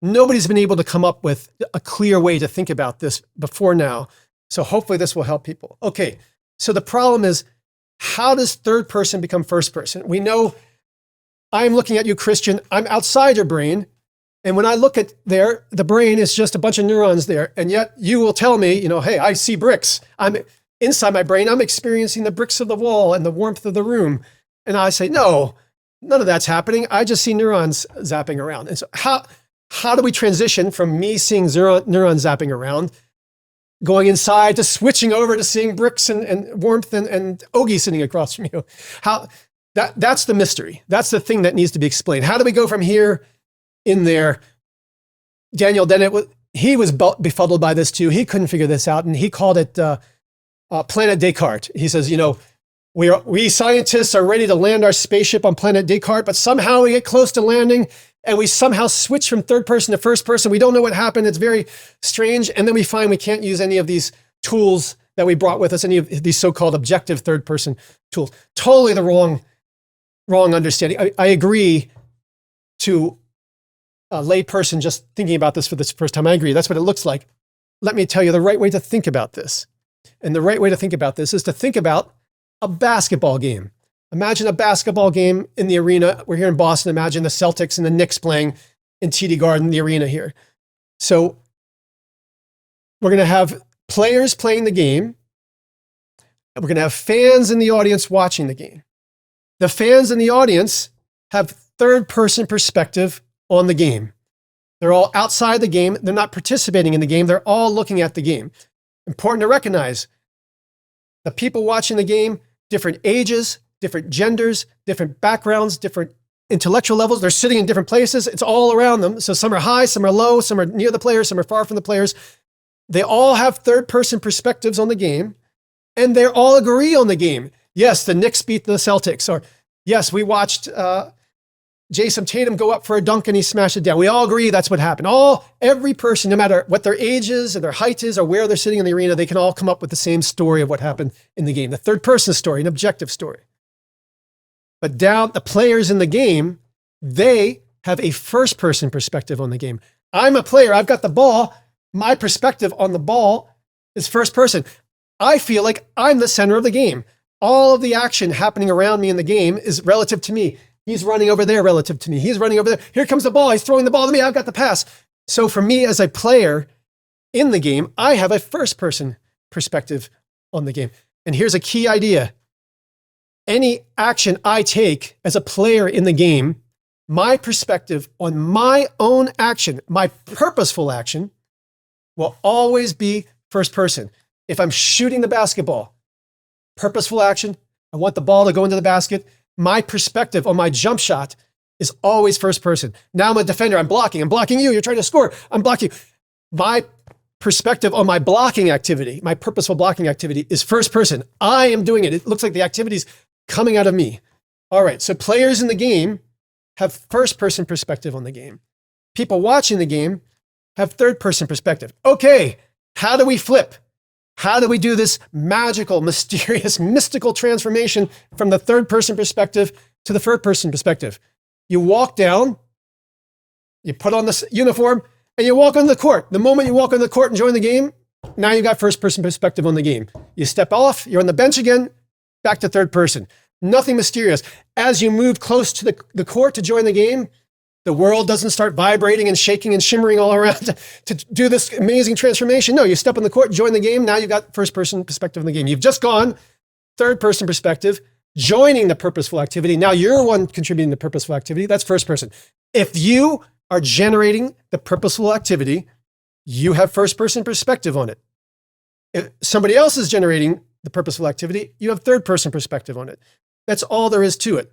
Nobody's been able to come up with a clear way to think about this before now. So hopefully this will help people. Okay, so the problem is, how does third person become first person? We know I'm looking at you, Christian. I'm outside your brain. And when I look at there, the brain is just a bunch of neurons there. And yet you will tell me, hey, I see bricks. I'm inside my brain. I'm experiencing the bricks of the wall and the warmth of the room. And I say, no, none of that's happening. I just see neurons zapping around. And so how do we transition from me seeing neurons zapping around, going inside, to switching over to seeing bricks and warmth and Ogi sitting across from you? That's the mystery. That's the thing that needs to be explained. How do we go from here in there? Daniel Dennett, he was befuddled by this too. He couldn't figure this out, and he called it Planet Descartes. He says, we scientists are ready to land our spaceship on Planet Descartes, but somehow we get close to landing and we somehow switch from third person to first person. We don't know what happened. It's very strange. And then we find we can't use any of these tools that we brought with us, any of these so-called objective third person tools. Totally the wrong understanding. I agree to a lay person just thinking about this for the first time. I agree. That's what it looks like. Let me tell you the right way to think about this. And the right way to think about this is to think about a basketball game. Imagine a basketball game in the arena. We're here in Boston. Imagine the Celtics and the Knicks playing in TD Garden, the arena here. So we're going to have players playing the game. And we're going to have fans in the audience watching the game. The fans in the audience have third-person perspective on the game. They're all outside the game. They're not participating in the game. They're all looking at the game. Important to recognize, the people watching the game, different ages, different genders, different backgrounds, different intellectual levels. They're sitting in different places. It's all around them. So some are high, some are low, some are near the players, some are far from the players. They all have third-person perspectives on the game, and they all agree on the game. Yes, the Knicks beat the Celtics. Or yes, we watched Jason Tatum go up for a dunk and he smashed it down. We all agree that's what happened. Every person, no matter what their age is or their height is or where they're sitting in the arena, they can all come up with the same story of what happened in the game. The third person story, an objective story. But down the players in the game, they have a first person perspective on the game. I'm a player. I've got the ball. My perspective on the ball is first person. I feel like I'm the center of the game. All of the action happening around me in the game is relative to me. He's running over there relative to me. He's running over there. Here comes the ball. He's throwing the ball to me. I've got the pass. So for me as a player in the game, I have a first person perspective on the game. And here's a key idea. Any action I take as a player in the game, my perspective on my own action, my purposeful action, will always be first person. If I'm shooting the basketball, purposeful action, I want the ball to go into the basket, my perspective on my jump shot is always first person. Now I'm a defender. I'm blocking you. You're trying to score. I'm blocking you. My perspective on my blocking activity, my purposeful blocking activity, is first person. I am doing it. It looks like the activity's coming out of me. All right. So players in the game have first person perspective on the game. People watching the game have third person perspective. Okay. How do we flip? How do we do this magical, mysterious, mystical transformation from the third person perspective to the first person perspective? You walk down, you put on this uniform, and you walk on the court. The moment you walk on the court and join the game, now you got first person perspective on the game. You step off, you're on the bench again, back to third person. Nothing mysterious. As you move close to the court to join the game, the world doesn't start vibrating and shaking and shimmering all around to do this amazing transformation. No, you step on the court, join the game. Now you've got first person perspective on the game. You've just gone third person perspective, joining the purposeful activity. Now you're one contributing to purposeful activity. That's first person. If you are generating the purposeful activity, you have first person perspective on it. If somebody else is generating the purposeful activity, you have third person perspective on it. That's all there is to it.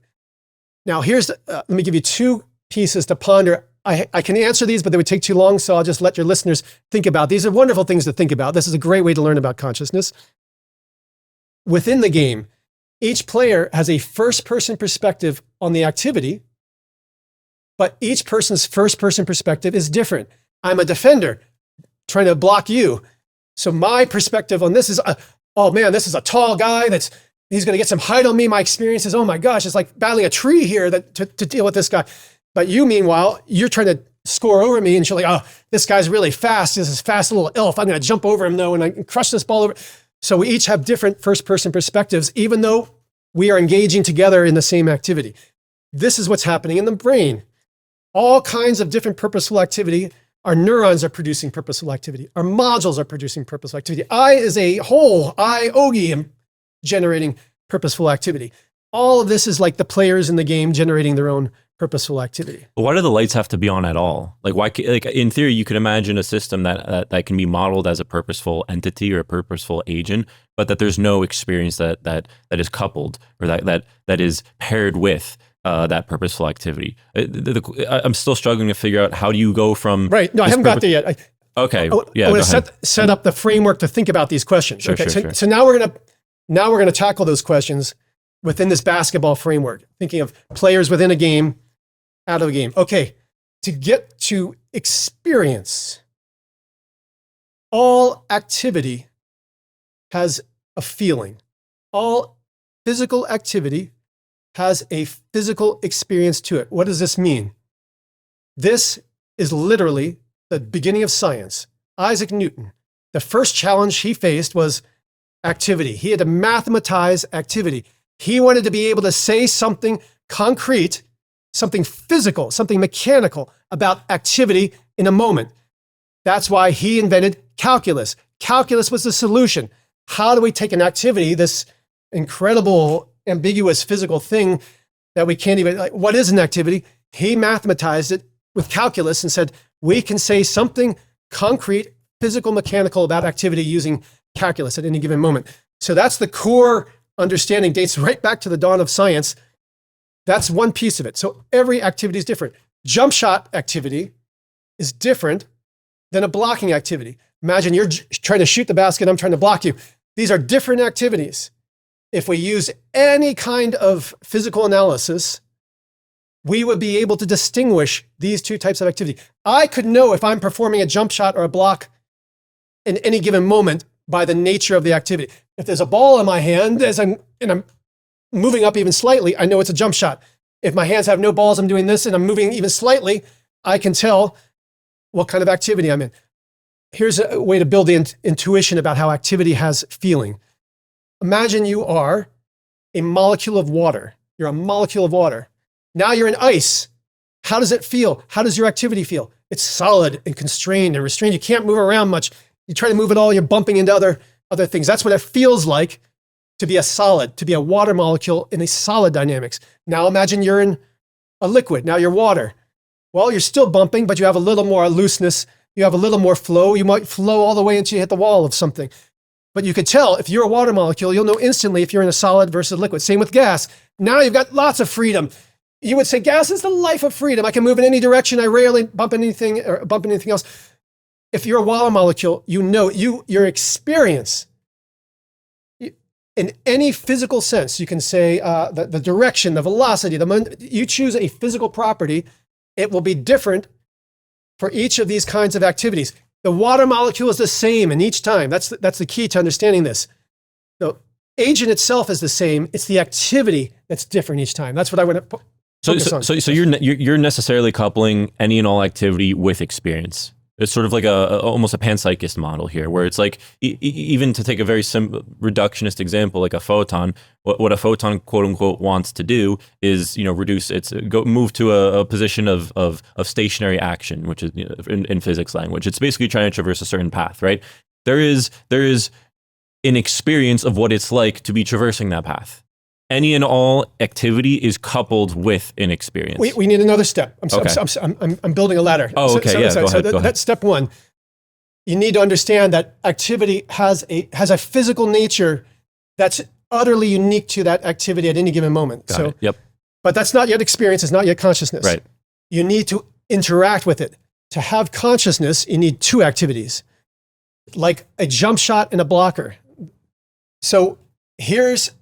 Now, let me give you two pieces to ponder. I can answer these, but they would take too long, so I'll just let your listeners think about. These are wonderful things to think about. This is a great way to learn about consciousness. Within the game, each player has a first-person perspective on the activity, but each person's first-person perspective is different. I'm a defender trying to block you. So my perspective on this is, oh man, this is a tall guy he's going to get some height on me. My experience is, oh my gosh, it's like battling a tree here to deal with this guy. But you, meanwhile, you're trying to score over me and you're like, oh, this guy's really fast. This is fast little elf. I'm going to jump over him though and I can crush this ball over. So we each have different first-person perspectives, even though we are engaging together in the same activity. This is what's happening in the brain. All kinds of different purposeful activity. Our neurons are producing purposeful activity. Our modules are producing purposeful activity. I as a whole, Ogi, am generating purposeful activity. All of this is like the players in the game generating their own purposeful activity. But why do the lights have to be on at all? Like, why? Like, in theory, you could imagine a system that can be modeled as a purposeful entity or a purposeful agent, but that there's no experience that is coupled or that is paired with that purposeful activity. I'm still struggling to figure out, how do you go from right? No, I haven't got there yet. Okay, yeah. I want to set up the framework to think about these questions. Sure, okay, sure. So now we're gonna tackle those questions within this basketball framework, thinking of players within a game, out of a game. Okay, to get to experience, all activity has a feeling. All physical activity has a physical experience to it. What does this mean? This is literally the beginning of science. Isaac Newton, the first challenge he faced was activity. He had to mathematize activity. He wanted to be able to say something concrete, something physical, something mechanical about activity in a moment. That's why he invented calculus. Calculus was the solution. How do we take an activity, this incredible, ambiguous physical thing that we can't even, like, what is an activity? He mathematized it with calculus and said, we can say something concrete, physical, mechanical about activity using calculus at any given moment. So that's the core understanding, dates right back to the dawn of science. That's one piece of it. So every activity is different. Jump shot activity is different than a blocking activity. Imagine you're trying to shoot the basket, I'm trying to block you. These are different activities. If we use any kind of physical analysis, we would be able to distinguish these two types of activity. I could know if I'm performing a jump shot or a block in any given moment by the nature of the activity. If there's a ball in my hand and I'm moving up even slightly, I know it's a jump shot. If my hands have no balls, I'm doing this and I'm moving even slightly, I can tell what kind of activity I'm in. Here's a way to build the intuition about how activity has feeling. Imagine you are a molecule of water. You're a molecule of water. Now you're in ice. How does it feel? How does your activity feel? It's solid and constrained and restrained. You can't move around much. You try to move it all, you're bumping into other things. That's what it feels like to be a solid, to be a water molecule in a solid dynamics. Now imagine you're in a liquid. Now you're water. Well, you're still bumping, but you have a little more looseness. You have a little more flow. You might flow all the way until you hit the wall of something. But you could tell if you're a water molecule, you'll know instantly if you're in a solid versus liquid. Same with gas. Now you've got lots of freedom. You would say gas is the life of freedom. I can move in any direction. I rarely bump anything else. If you're a water molecule, you know your experience in any physical sense. You can say the direction, the velocity, you choose a physical property, it will be different for each of these kinds of activities. The water molecule is the same in each time. That's the key to understanding this. The agent itself is the same. It's the activity that's different each time. That's what I want to focus on. So you're necessarily coupling any and all activity with experience. It's sort of like almost a panpsychist model here, where it's like, even to take a very simple reductionist example, like a photon, what a photon quote unquote wants to do is, reduce move to a position of stationary action, which is in physics language. It's basically trying to traverse a certain path, right? There is an experience of what it's like to be traversing that path. Any and all activity is coupled with an experience. We need another step. I'm building a ladder. Oh, okay. Go ahead. That's step one. You need to understand that activity has a physical nature that's utterly unique to that activity at any given moment. Got it. Yep. But that's not yet experience, it's not yet consciousness. Right. You need to interact with it. To have consciousness, you need two activities, like a jump shot and a blocker. So here's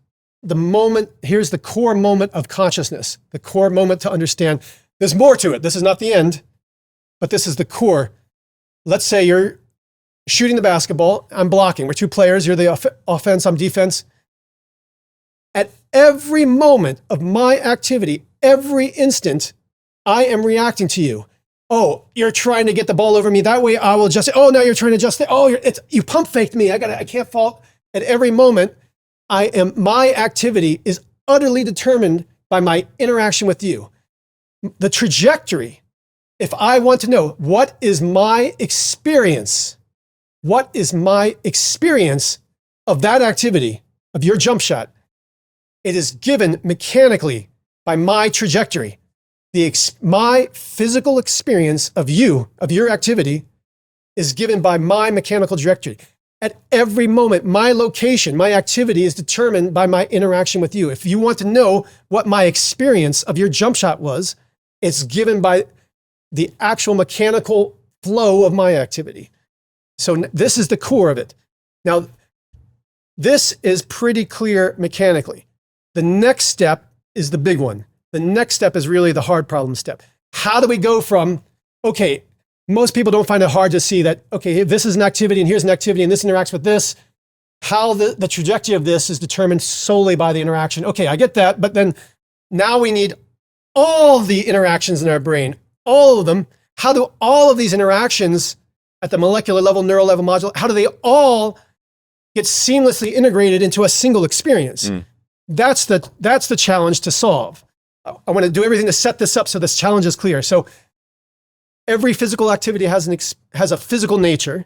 the core moment of consciousness, the core moment to understand. There's more to it. This is not the end, but this is the core. Let's say you're shooting the basketball, I'm blocking. We're two players, you're the offense, I'm defense. At every moment of my activity, every instant, I am reacting to you. Oh, you're trying to get the ball over me. That way I will adjust it. Oh, now you're trying to adjust it. Oh, you pump faked me. I can't fall. At every moment, my activity is utterly determined by my interaction with you. The trajectory, if I want to know what is my experience of that activity, of your jump shot, it is given mechanically by my trajectory. My physical experience of your activity is given by my mechanical trajectory. At every moment, my location, my activity is determined by my interaction with you. If you want to know what my experience of your jump shot was, it's given by the actual mechanical flow of my activity. So this is the core of it. Now, this is pretty clear mechanically. The next step is the big one. The next step is really the hard problem step. How do we go from, okay, most people don't find it hard to see that, okay, this is an activity and here's an activity and this interacts with this. How the trajectory of this is determined solely by the interaction. Okay, I get that, but then now we need all the interactions in our brain, all of them. How do all of these interactions at the molecular level, neural level, modular, how do they all get seamlessly integrated into a single experience? That's the challenge to solve. I want to do everything to set this up so this challenge is clear. So every physical activity has a physical nature,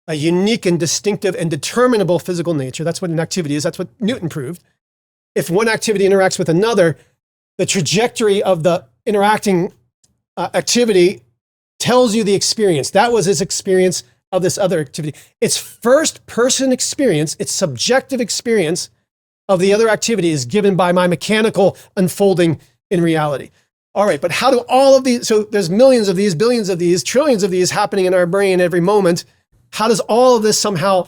a unique and distinctive and determinable physical nature. That's what an activity is. That's what Newton proved. If one activity interacts with another, the trajectory of the interacting activity tells you the experience. That was his experience of this other activity. It's first-person experience, its subjective experience of the other activity is given by my mechanical unfolding in reality. All right, but how do all of these, so there's millions of these, billions of these, trillions of these happening in our brain every moment. How does all of this somehow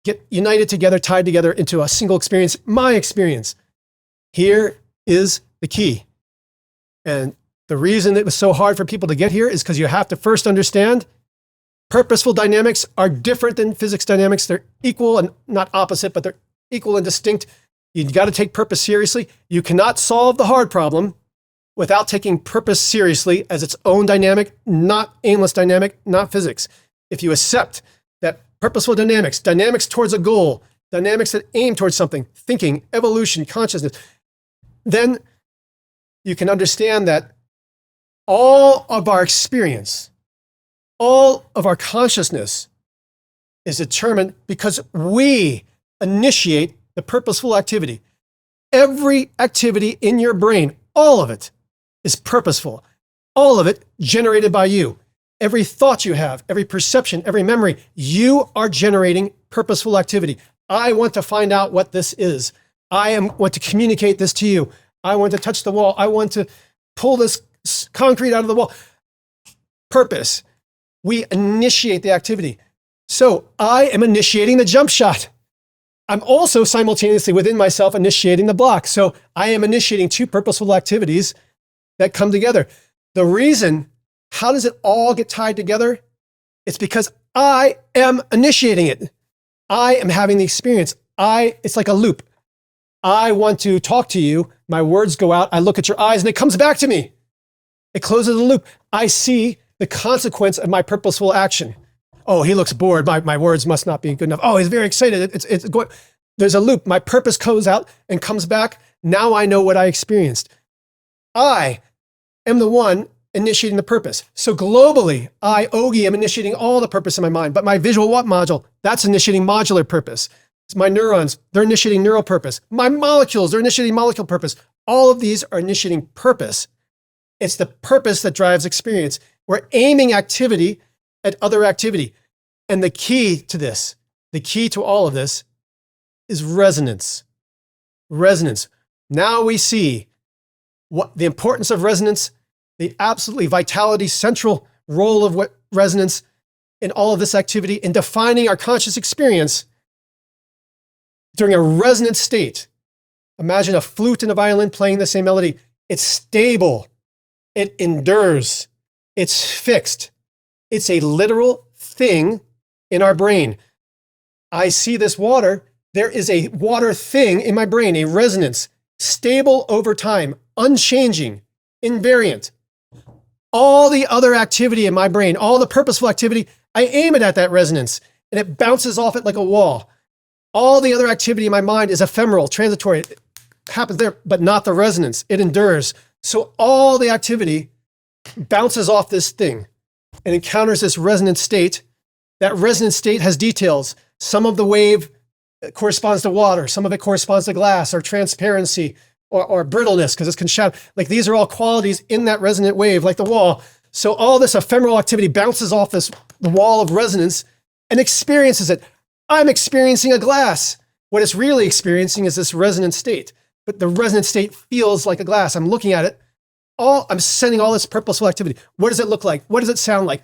get united together, tied together into a single experience? My experience. Here is the key. And the reason it was so hard for people to get here is because you have to first understand purposeful dynamics are different than physics dynamics. They're equal and not opposite, but they're equal and distinct. You've got to take purpose seriously. You cannot solve the hard problem without taking purpose seriously as its own dynamic, not aimless dynamic, not physics. If you accept that purposeful dynamics towards a goal, dynamics that aim towards something, thinking, evolution, consciousness, then you can understand that all of our experience, all of our consciousness is determined because we initiate the purposeful activity. Every activity in your brain, all of it, is purposeful. All of it generated by you. Every thought you have, every perception, every memory, you are generating purposeful activity. I want to find out what this is. Want to communicate this to you. I want to touch the wall. I want to pull this concrete out of the wall. Purpose. We initiate the activity. So I am initiating the jump shot. I'm also simultaneously within myself initiating the block. So I am initiating two purposeful activities that come together. The reason, how does it all get tied together? It's because I am initiating it. I am having the experience. It's like a loop. I want to talk to you. My words go out. I look at your eyes and it comes back to me. It closes the loop. I see the consequence of my purposeful action. Oh, he looks bored. My words must not be good enough. Oh, he's very excited. It's going. There's a loop. My purpose goes out and comes back. Now I know what I experienced. I am the one initiating the purpose. So globally, I, Ogi, am initiating all the purpose in my mind. But my visual what module, that's initiating modular purpose. It's my neurons, they're initiating neural purpose. My molecules, they're initiating molecule purpose. All of these are initiating purpose. It's the purpose that drives experience. We're aiming activity at other activity. And the key to this, the key to all of this is resonance. resonance. Now we see what the importance of resonance, the absolutely vitality, central role of what resonance in all of this activity in defining our conscious experience during a resonant state. Imagine a flute and a violin playing the same melody. It's stable. It endures. It's fixed. It's a literal thing in our brain. I see this water. There is a water thing in my brain, a resonance, stable over time, unchanging, invariant. All the other activity in my brain, all the purposeful activity, I aim it at that resonance and it bounces off it like a wall. All the other activity in my mind is ephemeral, transitory. It happens there, but not the resonance. It endures. So all the activity bounces off this thing and encounters this resonant state. That resonant state has details. Some of the wave corresponds to water. Some of it corresponds to glass or transparency or brittleness because it can shatter. Like these are all qualities in that resonant wave, like the wall. So all this ephemeral activity bounces off the wall of resonance and experiences it. I'm experiencing a glass. What it's really experiencing is this resonant state. But the resonant state feels like a glass. I'm looking at it. I'm sending all this purposeful activity. What does it look like? What does it sound like?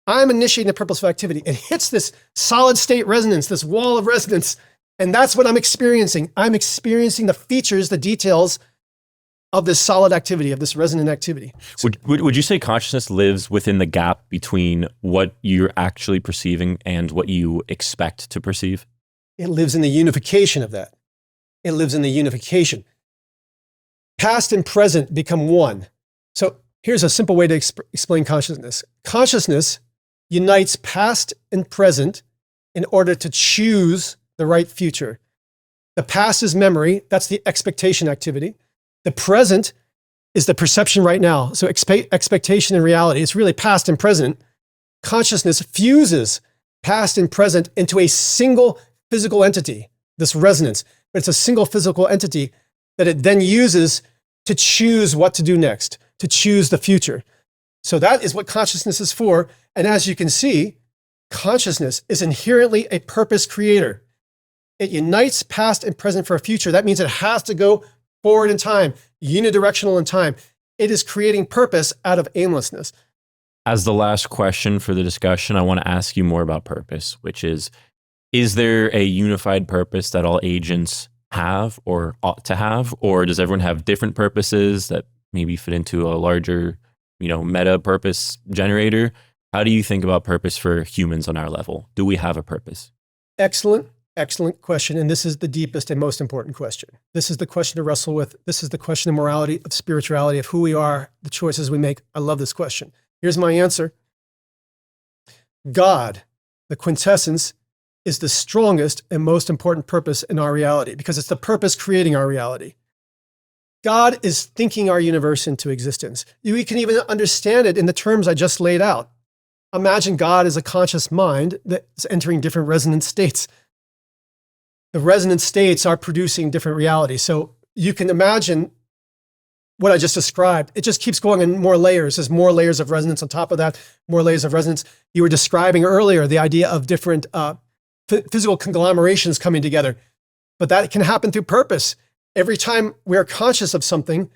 I'm initiating the purposeful activity. It hits this solid state resonance, this wall of resonance. And that's what I'm experiencing. I'm experiencing the features, the details of this solid activity, of this resonant activity. So, would you say consciousness lives within the gap between what you're actually perceiving and what you expect to perceive? It lives in the unification of that. It lives in the unification. Past and present become one. So here's a simple way to explain consciousness. Consciousness unites past and present in order to choose the right future. The past is memory. That's the expectation activity. The present is the perception right now. So expectation and reality. It's really past and present. Consciousness fuses past and present into a single physical entity, this resonance. But it's a single physical entity that it then uses to choose what to do next, to choose the future. So that is what consciousness is for. And as you can see, consciousness is inherently a purpose creator. It unites past and present for a future. That means it has to go forward in time, unidirectional in time. It is creating purpose out of aimlessness. As the last question for the discussion, I want to ask you more about purpose, which is there a unified purpose that all agents have or ought to have? Or does everyone have different purposes that maybe fit into a larger, meta purpose generator? How do you think about purpose for humans on our level? Do we have a purpose? Excellent question. And this is the deepest and most important question. This is the question to wrestle with. This is the question of morality, of spirituality, of who we are, the choices we make. I love this question. Here's my answer. God, the quintessence, is the strongest and most important purpose in our reality because it's the purpose creating our reality. God is thinking our universe into existence. We can even understand it in the terms I just laid out. Imagine God as a conscious mind that's entering different resonant states. The resonant states are producing different realities. So you can imagine what I just described. It just keeps going in more layers. There's more layers of resonance on top of that, more layers of resonance. You were describing earlier the idea of different physical conglomerations coming together, but that can happen through purpose. Every time we're conscious of something,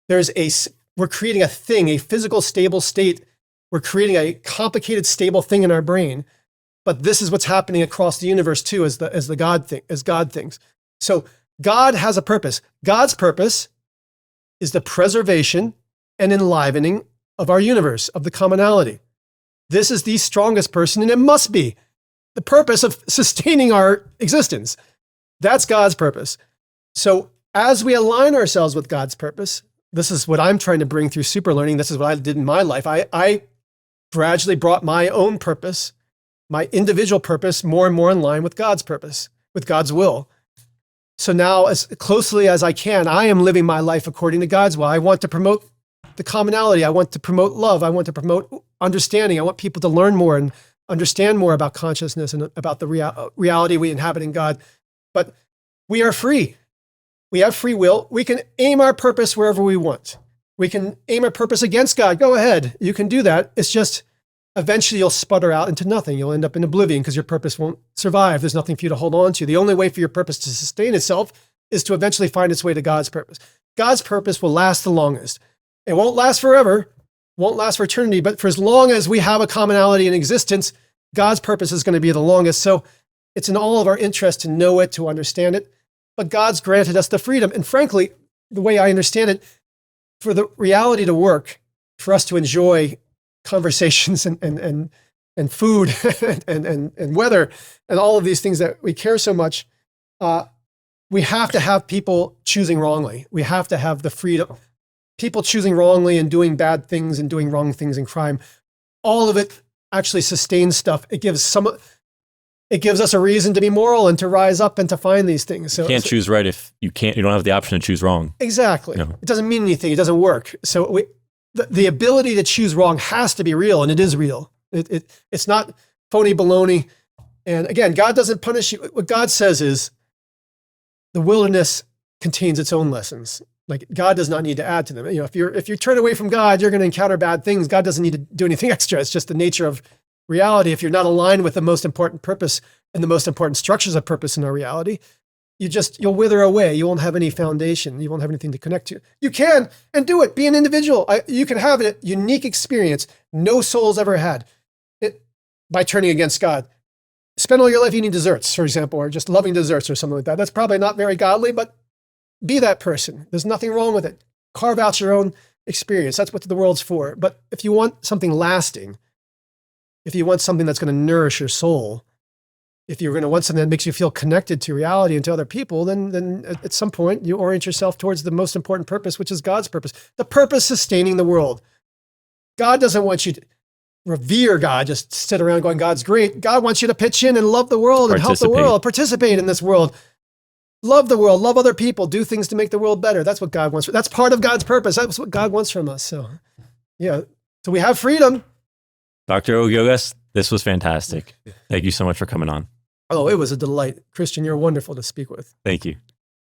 we're creating a thing, a physical stable state. We're creating a complicated stable thing in our brain. But this is what's happening across the universe too, as God thinks. So God has a purpose. God's purpose is the preservation and enlivening of our universe, of the commonality. This is the strongest person, and it must be the purpose of sustaining our existence. That's God's purpose. So as we align ourselves with God's purpose, this is what I'm trying to bring through super learning. This is what I did in my life. I gradually brought my own purpose, my individual purpose, more and more in line with God's purpose, with God's will. So now, as closely as I can, I am living my life according to God's will. I want to promote the commonality. I want to promote love. I want to promote understanding. I want people to learn more and understand more about consciousness and about the reality we inhabit in God. But we are free. We have free will. We can aim our purpose wherever we want. We can aim our purpose against God. Go ahead. You can do that. It's just eventually you'll sputter out into nothing. You'll end up in oblivion because your purpose won't survive. There's nothing for you to hold on to. The only way for your purpose to sustain itself is to eventually find its way to God's purpose. God's purpose will last the longest. It won't last forever, won't last for eternity, but for as long as we have a commonality in existence, God's purpose is going to be the longest. So it's in all of our interest to know it, to understand it. But God's granted us the freedom. And frankly, the way I understand it, for the reality to work, for us to enjoy conversations and food and weather and all of these things that we care so much, we have to have people choosing wrongly. We have to have the freedom. People choosing wrongly and doing bad things and doing wrong things and crime. All of it actually sustains stuff. It gives us a reason to be moral and to rise up and to find these things. So you can't choose right if you don't have the option to choose wrong. Exactly. You know? It doesn't mean anything. It doesn't work. So the ability to choose wrong has to be real, and it is real. It's not phony baloney. And again, God doesn't punish you. What God says is the wilderness contains its own lessons. Like God does not need to add to them. You know, if you turn away from God, you're going to encounter bad things. God doesn't need to do anything extra. It's just the nature of reality. If you're not aligned with the most important purpose and the most important structures of purpose in our reality, you'll wither away. You won't have any foundation. You won't have anything to connect to. You can and do it. Be an individual. You can have a unique experience no soul's ever had by turning against God. Spend all your life eating desserts, for example, or just loving desserts or something like that. That's probably not very godly, but be that person. There's nothing wrong with it. Carve out your own experience. That's what the world's for. But if you want something lasting, if you want something that's going to nourish your soul, if you're going to want something that makes you feel connected to reality and to other people, then at some point you orient yourself towards the most important purpose, which is God's purpose. The purpose sustaining the world. God doesn't want you to revere God, just sit around going, God's great. God wants you to pitch in and love the world and help the world, participate in this world. Love the world, love other people, do things to make the world better. That's what God wants. That's part of God's purpose. That's what God wants from us. So, yeah. So we have freedom. Dr. Ogi Ogas, this was fantastic. Thank you so much for coming on. Oh, it was a delight. Christian, you're wonderful to speak with. Thank you.